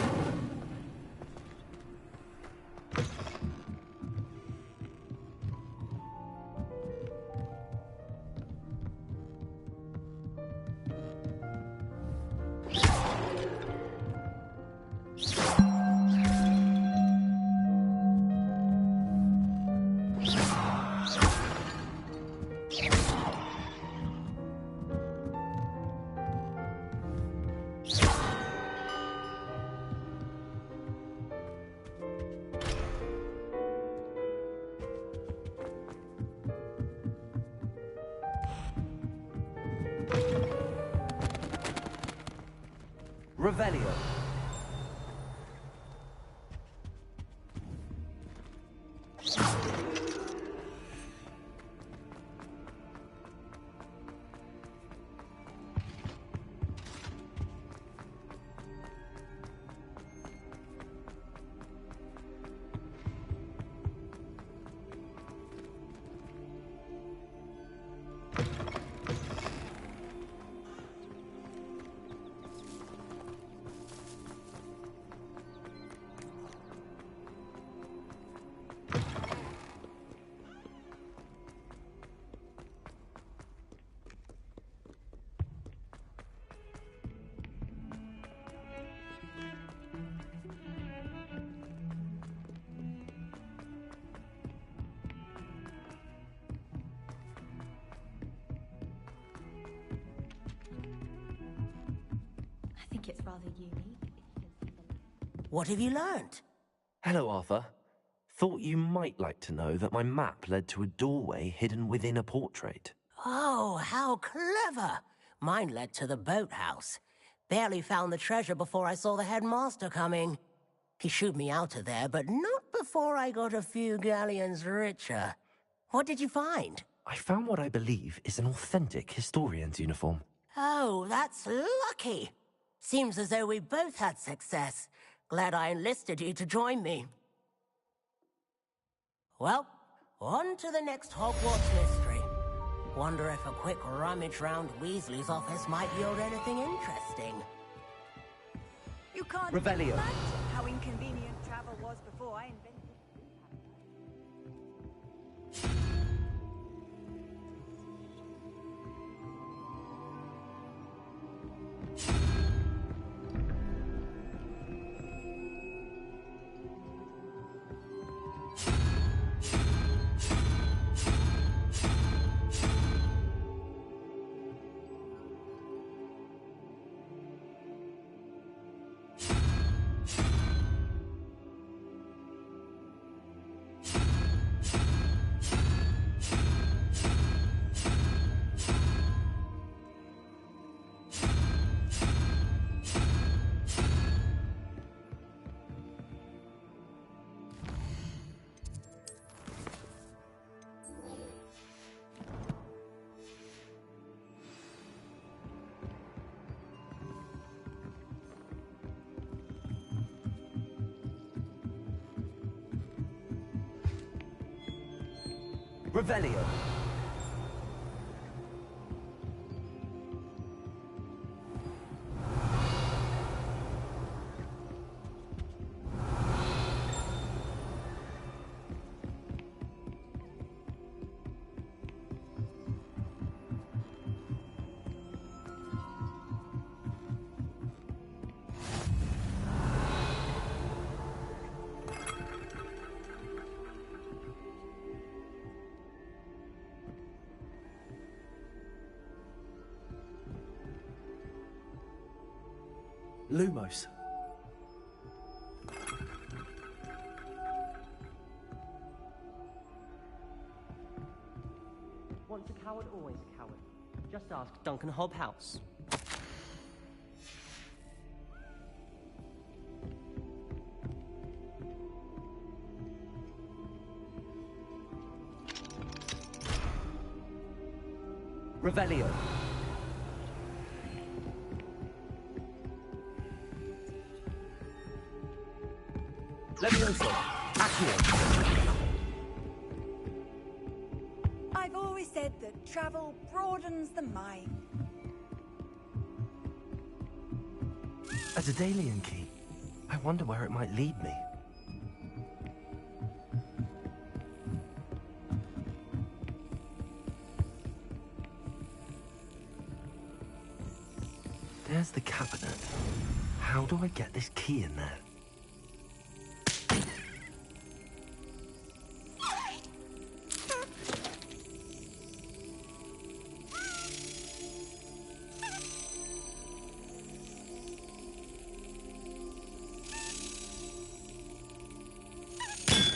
Revelio. I think it's rather unique. What have you learned? Hello, Arthur. Thought you might like to know that my map led to a doorway hidden within a portrait. Oh, how clever! Mine led to the boathouse. Barely found the treasure before I saw the headmaster coming. He shooed me out of there, but not before I got a few galleons richer. What did you find? I found what I believe is an authentic historian's uniform. Oh, that's lucky. Seems as though we both had success. Glad I enlisted you to join me. Well, on to the next Hogwarts mystery. Wonder if a quick rummage round Weasley's office might yield anything interesting. You can't Revelio. imagine how inconvenient travel was before I invented Revelio. Lumos. Once a coward, always a coward. Just ask Duncan Hobhouse. Revelio. Levioso. Accio. travel broadens the mind. A Daedalian key. I wonder where it might lead me. There's the cabinet. How do I get this key in there?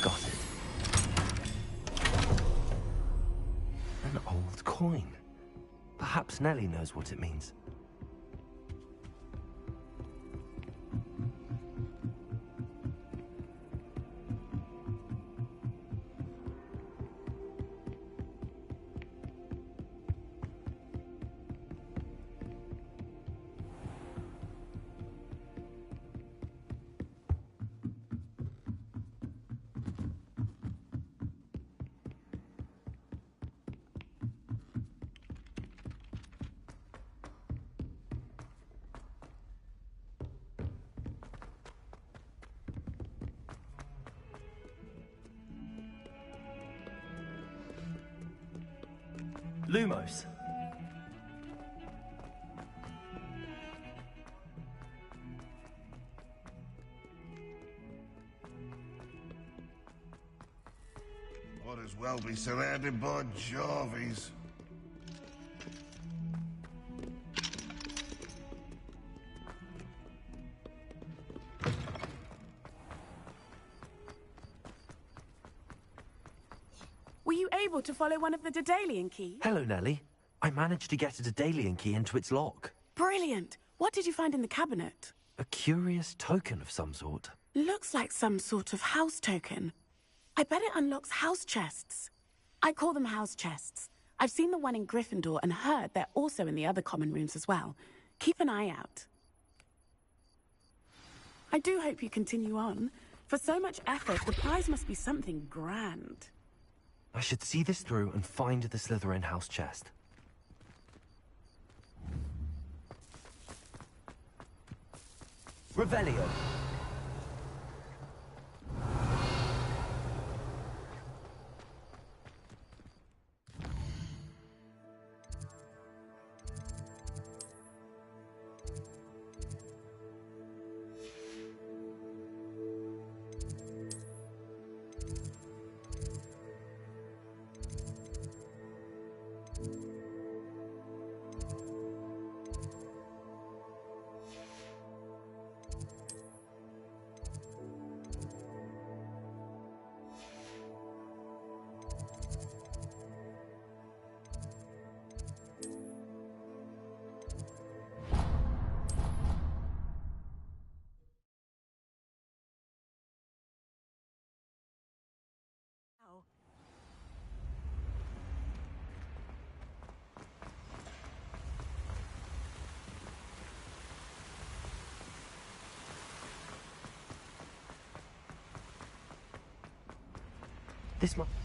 Got it. An old coin. Perhaps Nellie knows what it means. Lumos. Might as well be surrounded by Jarvies. Were you able to follow one of the Daedalian keys? Hello, Nellie. I managed to get a Daedalian key into its lock. Brilliant. What did you find in the cabinet? A curious token of some sort. Looks like some sort of house token. I bet it unlocks house chests. I call them house chests. I've seen the one in Gryffindor and heard they're also in the other common rooms as well. Keep an eye out. I do hope you continue on. For so much effort, the prize must be something grand. I should see this through and find the Slytherin house chest. Revelio.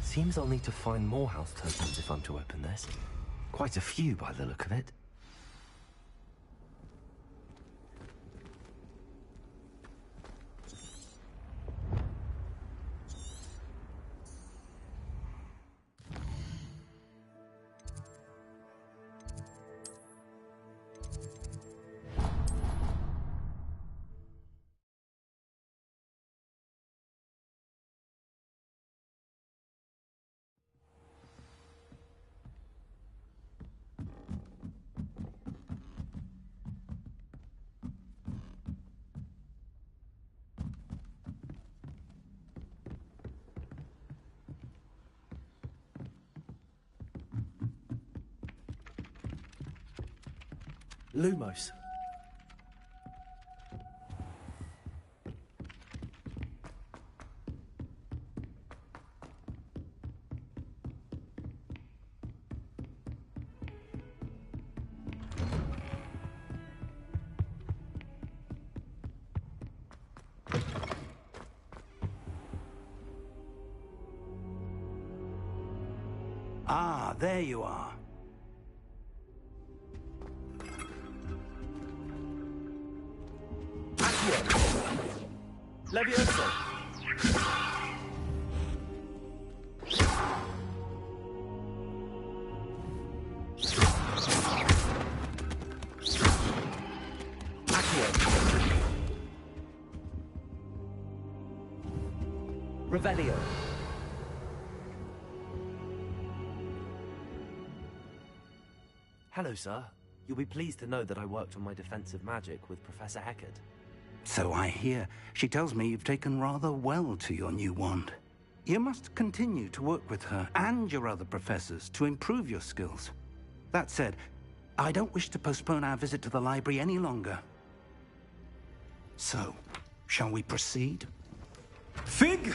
Seems I'll need to find more house tokens if I'm to open this. Quite a few by the look of it. Lumos. Ah, there you are. Accio. Levioso. Accio. Revelio. Hello, sir. You'll be pleased to know that I worked on my defensive magic with Professor Heckard. So I hear. She tells me you've taken rather well to your new wand. You must continue to work with her and your other professors to improve your skills. That said, I don't wish to postpone our visit to the library any longer. So, shall we proceed? Fig!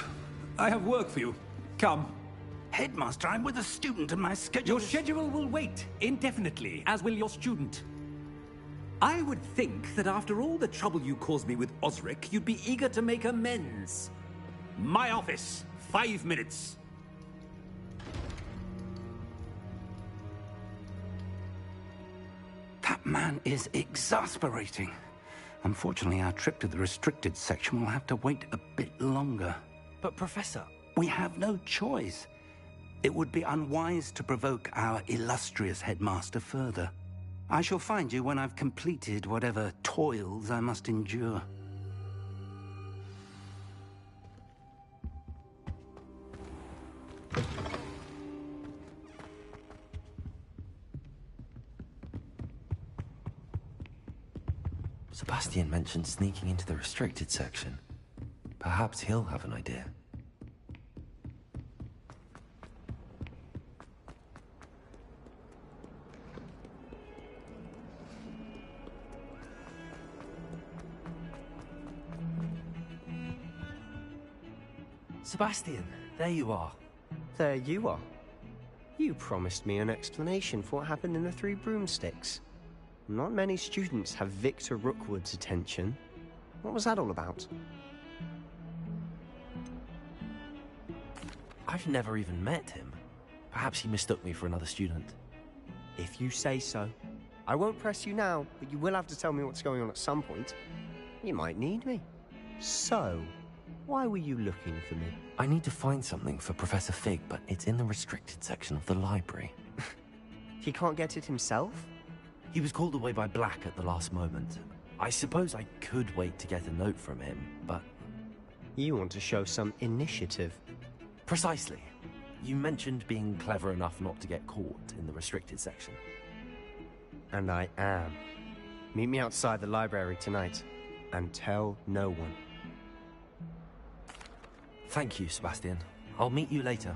I have work for you. Come. Headmaster, I'm with a student and my schedule Your schedule will wait indefinitely, as will your student. I would think that after all the trouble you caused me with Osric, you'd be eager to make amends. My office, 5 minutes. That man is exasperating. Unfortunately, our trip to the restricted section will have to wait a bit longer. But, Professor... We have no choice. It would be unwise to provoke our illustrious headmaster further. I shall find you when I've completed whatever toils I must endure. Sebastian mentioned sneaking into the restricted section. Perhaps he'll have an idea. Sebastian, there you are. There you are. You promised me an explanation for what happened in the Three Broomsticks. Not many students have Victor Rookwood's attention. What was that all about? I've never even met him. Perhaps he mistook me for another student. If you say so. I won't press you now, but you will have to tell me what's going on at some point. You might need me. So, why were you looking for me? I need to find something for Professor Fig, but it's in the restricted section of the library. He can't get it himself? He was called away by Black at the last moment. I suppose I could wait to get a note from him, but... You want to show some initiative. Precisely. You mentioned being clever enough not to get caught in the restricted section. And I am. Meet me outside the library tonight, and tell no one. Thank you, Sebastian. I'll meet you later.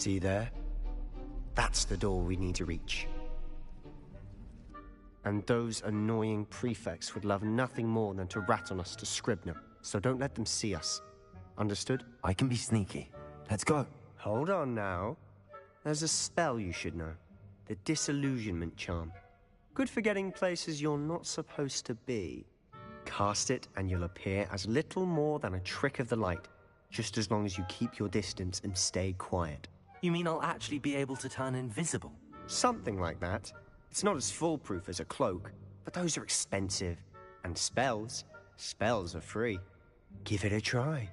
See there? That's the door we need to reach. And those annoying prefects would love nothing more than to rat on us to Scribner, so don't let them see us. Understood? I can be sneaky. Let's go. Hold on now. There's a spell you should know. The Disillusionment Charm. Good for getting places you're not supposed to be. Cast it and you'll appear as little more than a trick of the light, just as long as you keep your distance and stay quiet. You mean I'll actually be able to turn invisible? Something like that. It's not as foolproof as a cloak, but those are expensive. And spells are free. Give it a try.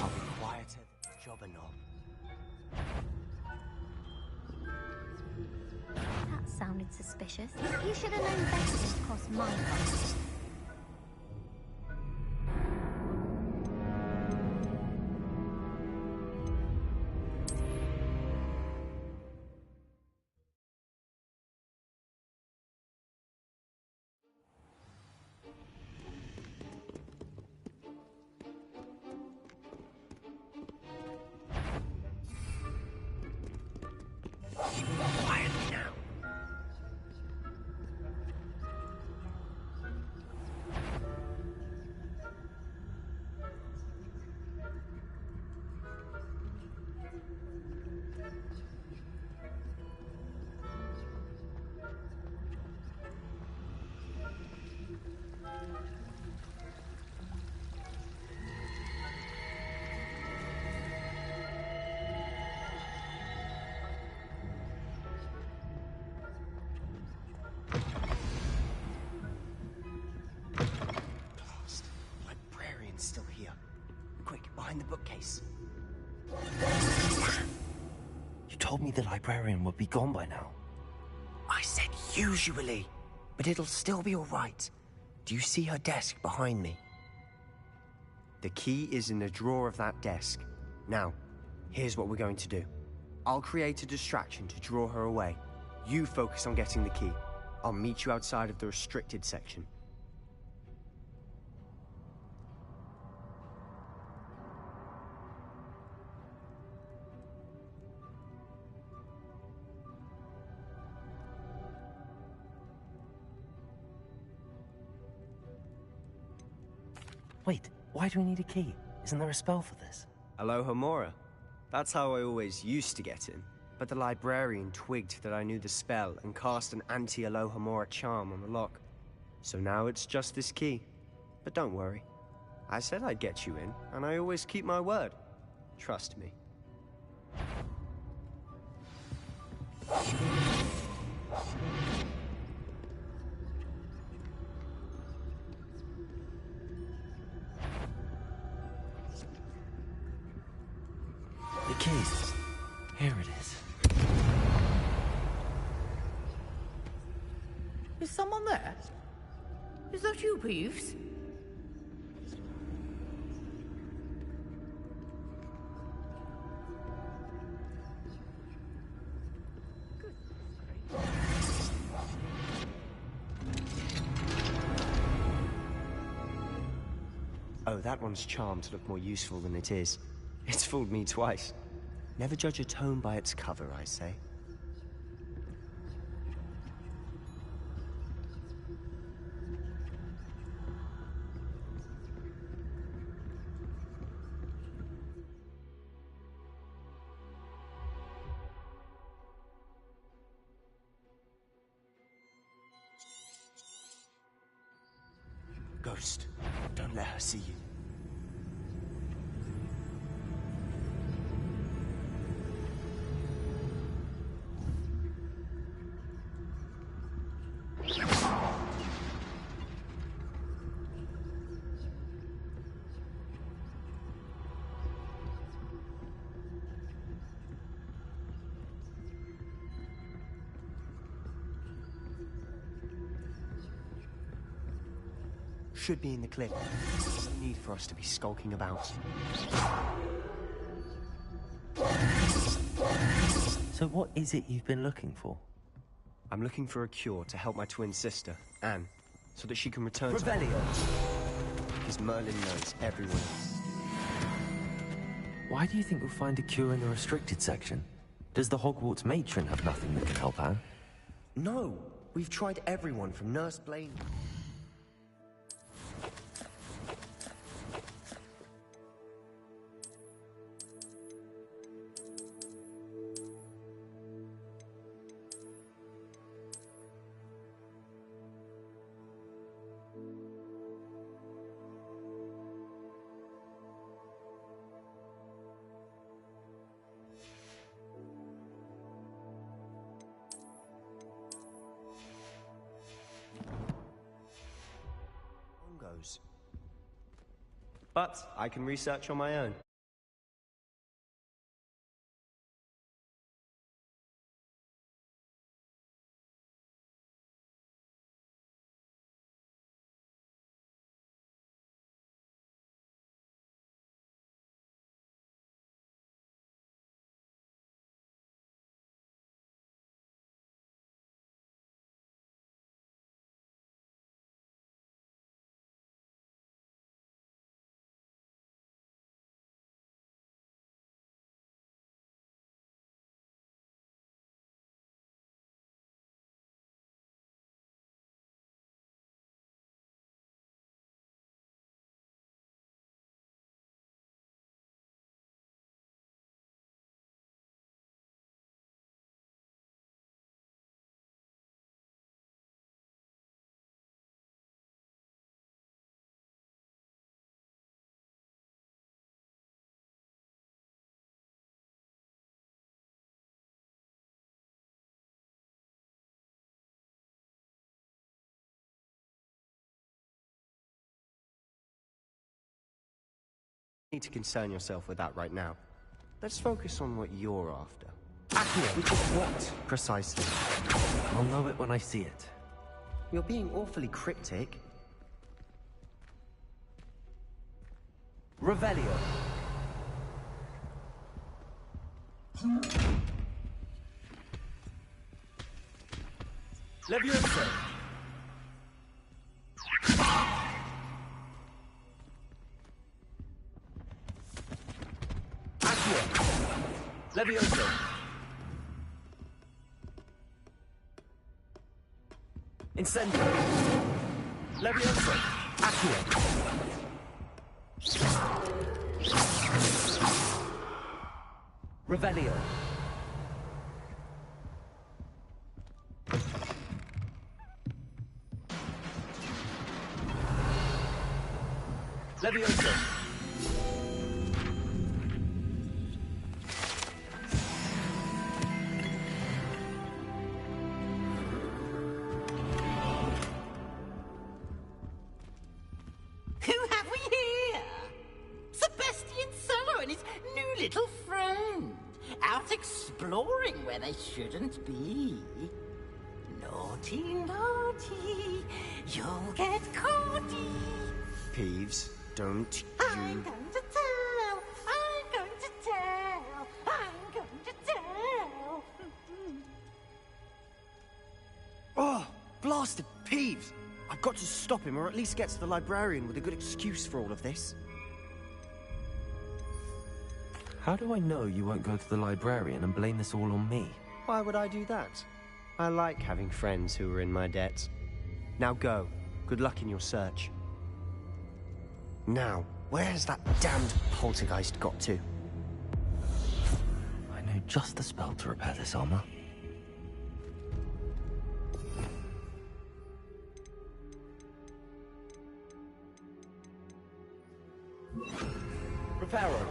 I'll be quieter than a jobber knob. That sounded suspicious. You should have known better to cross my path. Quietly now. Still here. Quick, behind the bookcase. You told me the librarian would be gone by now. I said usually, but it'll still be all right. Do you see her desk behind me? The key is in the drawer of that desk. Now, here's what we're going to do. I'll create a distraction to draw her away. You focus on getting the key. I'll meet you outside of the restricted section. Wait, why do we need a key? Isn't there a spell for this? Alohomora. That's how I always used to get in. But the librarian twigged that I knew the spell and cast an anti-Alohomora charm on the lock. So now it's just this key. But don't worry. I said I'd get you in, and I always keep my word. Trust me. The key. Here it is. Is someone there? Is that you, Peeves? Oh, that one's charmed to look more useful than it is. It's fooled me twice. Never judge a tome by its cover, I say. Ghost, don't let her see you. should be in the clip. There's no need for us to be skulking about. So what is it you've been looking for? I'm looking for a cure to help my twin sister, Anne, so that she can return to... Revelio! Because Merlin knows everyone else. Why do you think we'll find a cure in the restricted section? Does the Hogwarts matron have nothing that can help Anne? No! We've tried everyone from Nurse Blaine... But I can research on my own. You need to concern yourself with that right now. Let's focus on what you're after. Accio, which is what, precisely? I'll know it when I see it. You're being awfully cryptic. Revelio. Levioso. Levioso. Incendio. Levioso. Accio. Revelio. Levioso. Who have we here? Sebastian Solo and his new little friend. Out exploring where they shouldn't be. Naughty, naughty, you'll get caughty. Peeves, don't I'm going to tell, I'm going to tell, I'm going to tell. Oh, blasted Peeves! I've got to stop him, or at least get to the librarian with a good excuse for all of this. How do I know you won't go to the librarian and blame this all on me? Why would I do that? I like having friends who are in my debt. Now go. Good luck in your search. Now, where's that damned poltergeist got to? I know just the spell to repair this armor. Reparo.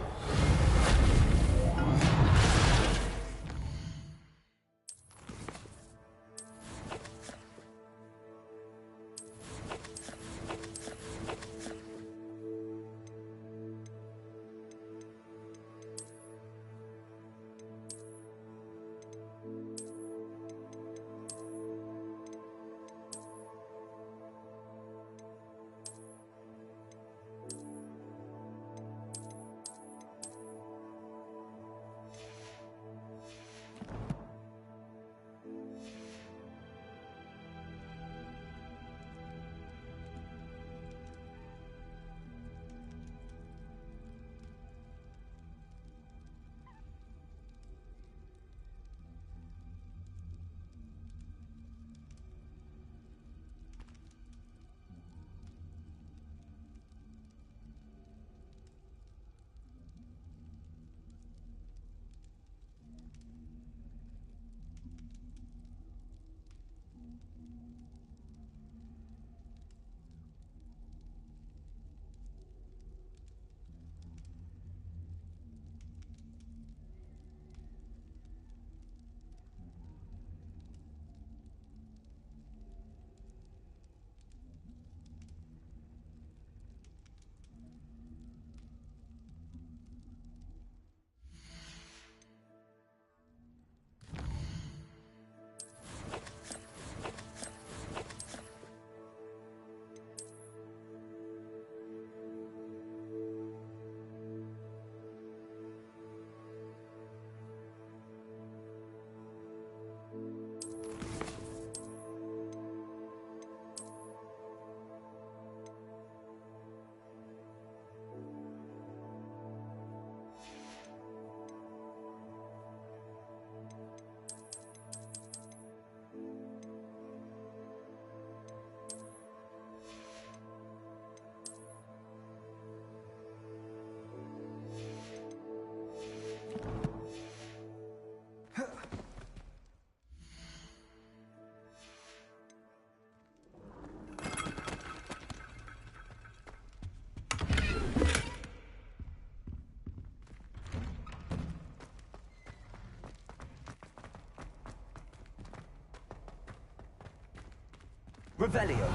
Revelio.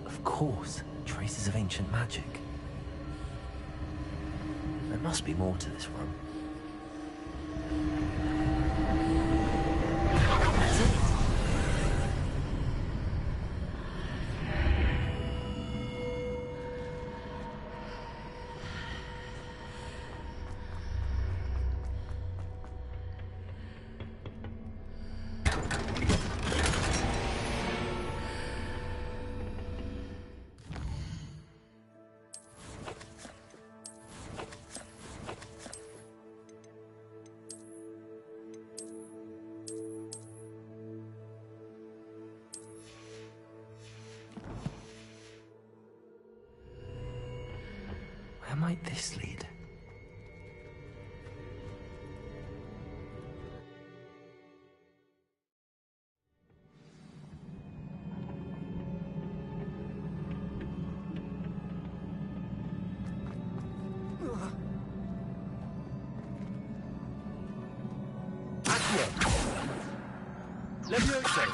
Of course, traces of ancient magic. There must be more to this room. That's it. Where might this lead? Levioso.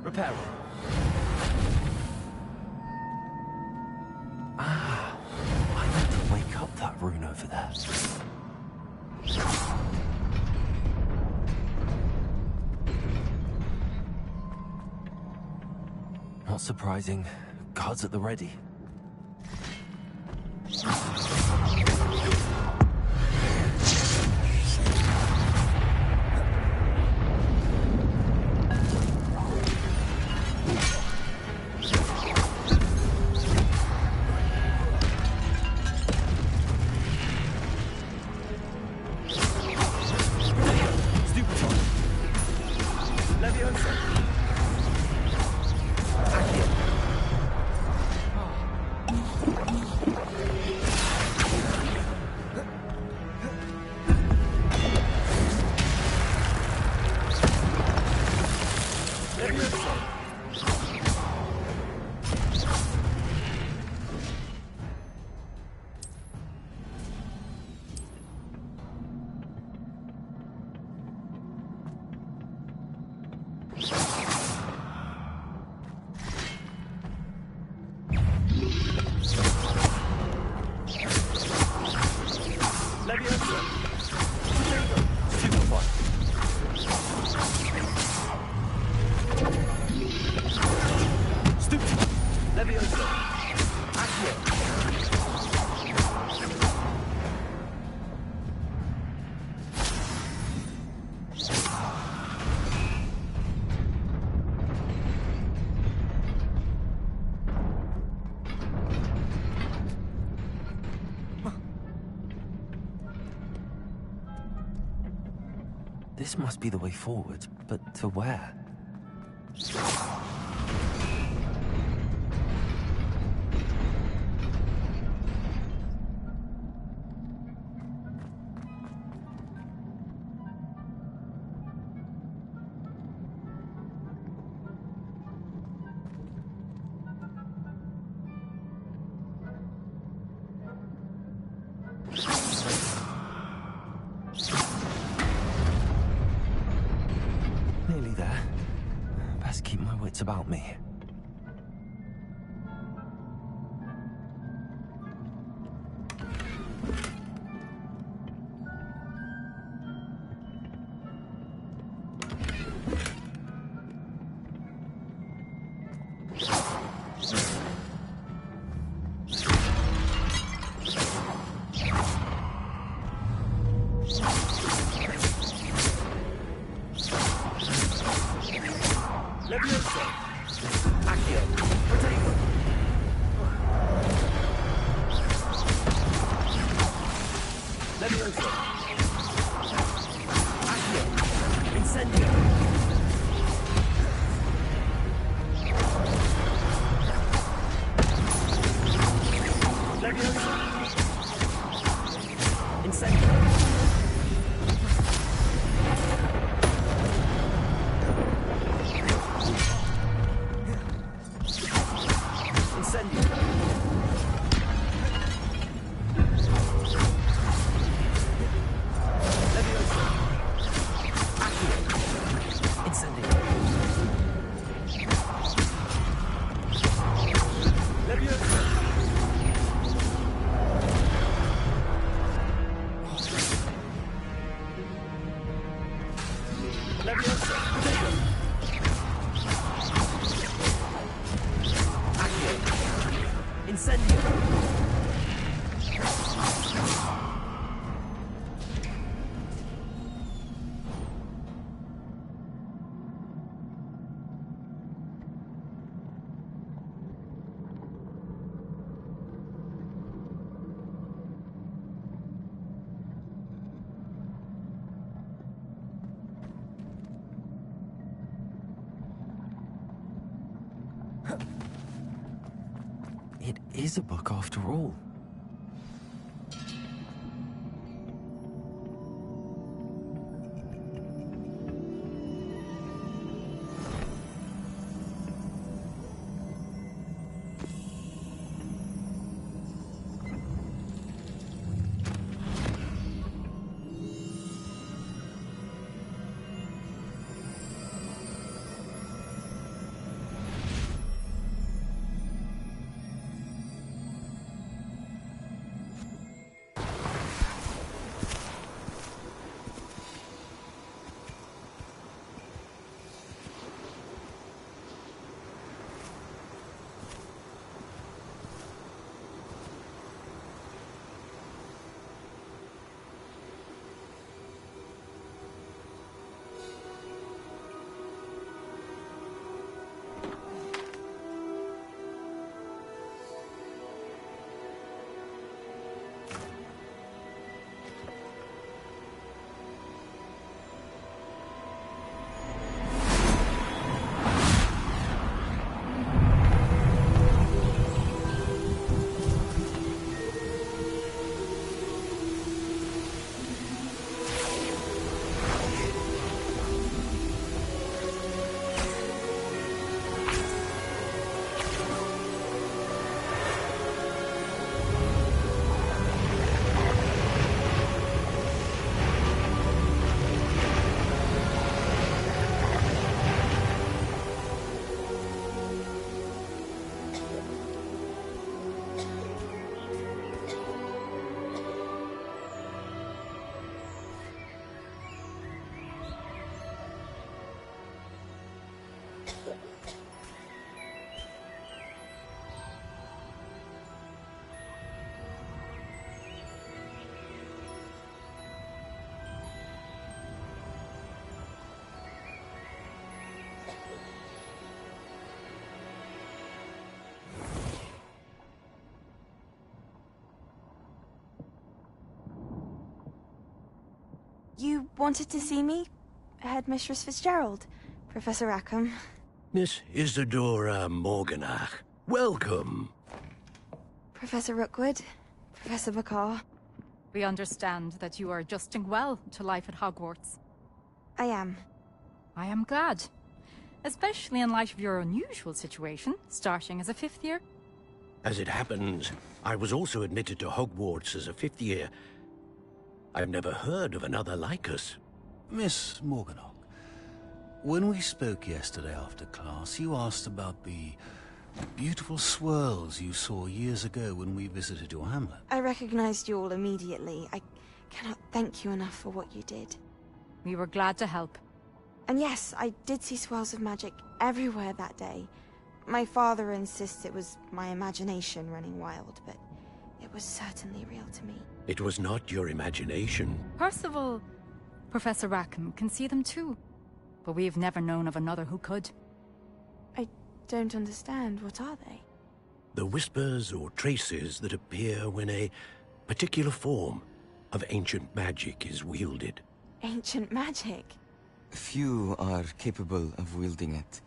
Reparo. Ah, I need to wake up that rune over there. Not surprising. Guards at the ready. This must be the way forward, but to where? Nearly there. Best keep my wits about me. is a book after all. You wanted to see me? Headmistress Fitzgerald, Professor Rackham. Miss Isadora Morganach, welcome. Professor Rookwood, Professor Bakar. We understand that you are adjusting well to life at Hogwarts. I am. I am glad. Especially in light of your unusual situation, starting as a 5th year. As it happens, I was also admitted to Hogwarts as a 5th year. I've never heard of another like us. Miss Morganach, when we spoke yesterday after class, you asked about the beautiful swirls you saw years ago when we visited your hamlet. I recognized you all immediately. I cannot thank you enough for what you did. We were glad to help. And yes, I did see swirls of magic everywhere that day. My father insists it was my imagination running wild, but it was certainly real to me. It was not your imagination. Percival, Professor Rackham can see them too. But we've never known of another who could. I don't understand. What are they? The whispers or traces that appear when a particular form of ancient magic is wielded. Ancient magic? Few are capable of wielding it.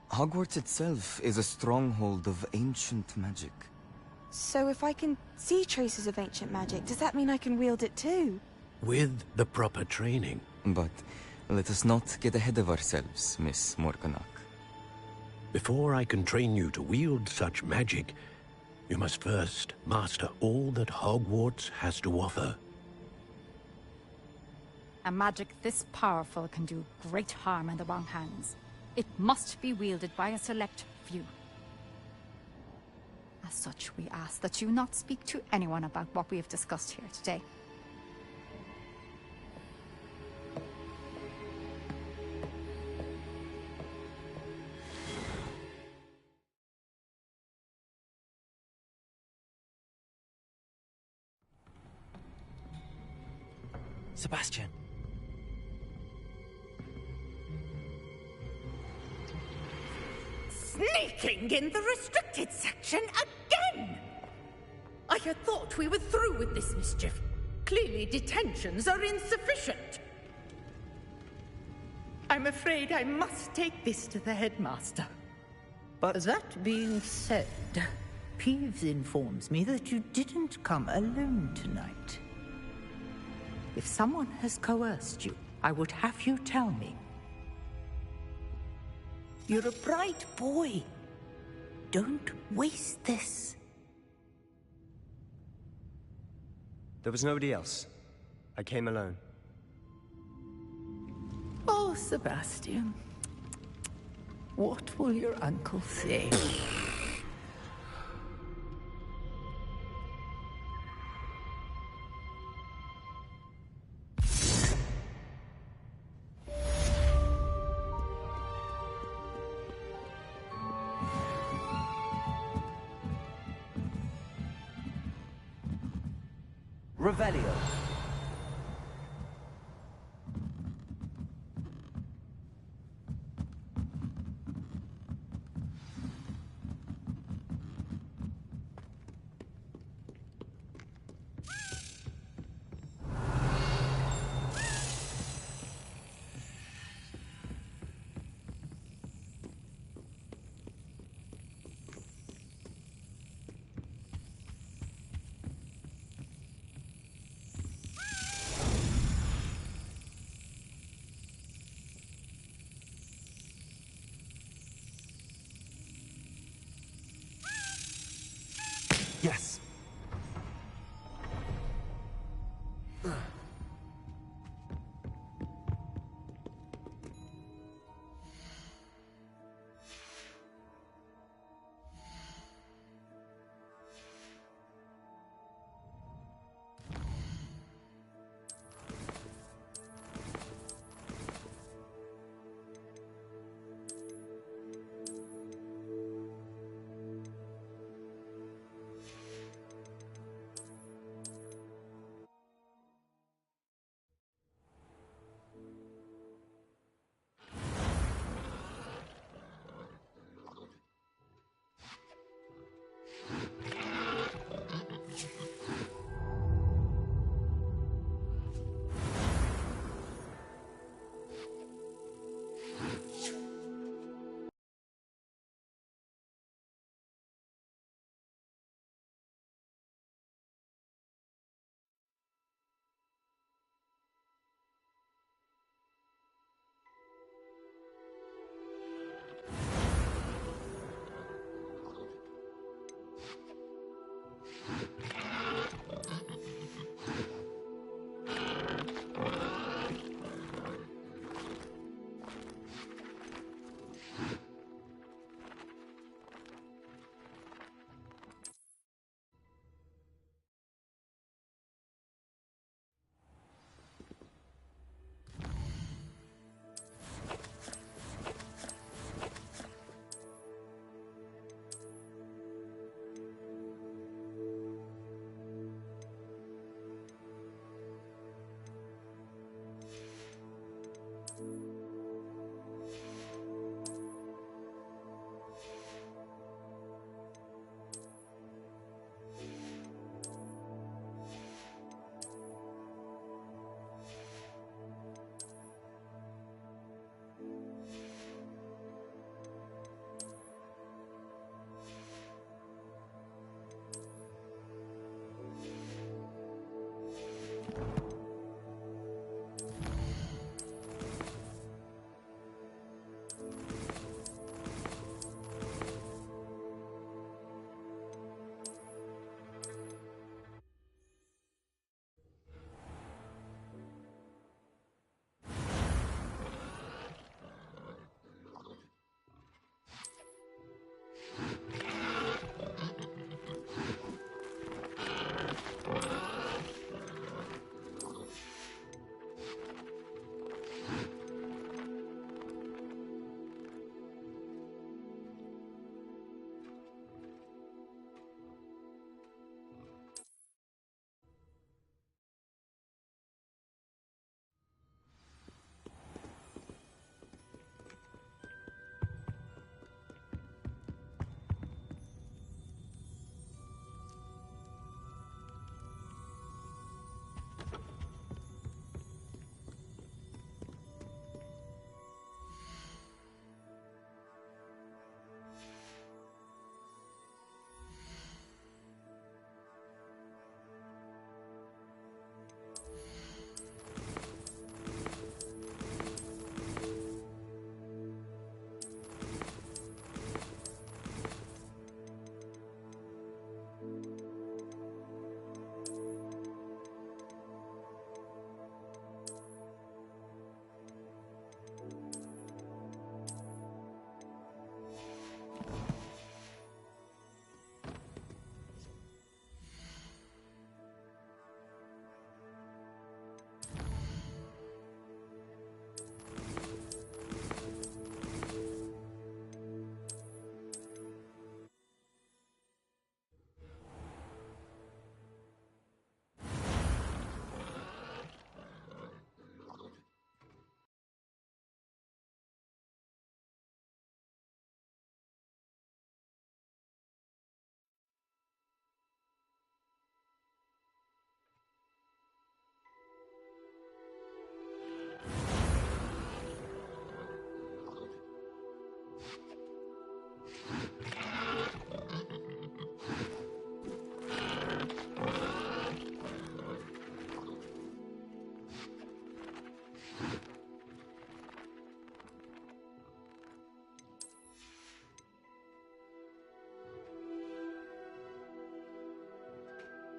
Hogwarts itself is a stronghold of ancient magic. So if I can see traces of ancient magic, does that mean I can wield it too? With the proper training. But let us not get ahead of ourselves, Miss Morganach. Before I can train you to wield such magic, you must first master all that Hogwarts has to offer. A magic this powerful can do great harm in the wrong hands. It must be wielded by a select few. As such, we ask that you not speak to anyone about what we have discussed here today. Sebastian. Sneaking in the restricted section again! I had thought we were through with this mischief. Clearly detentions are insufficient. I'm afraid I must take this to the headmaster. But that being said, Peeves informs me that you didn't come alone tonight. If someone has coerced you, I would have you tell me. You're a bright boy. Don't waste this. There was nobody else. I came alone. Oh, Sebastian. What will your uncle say? Revelio. Yes.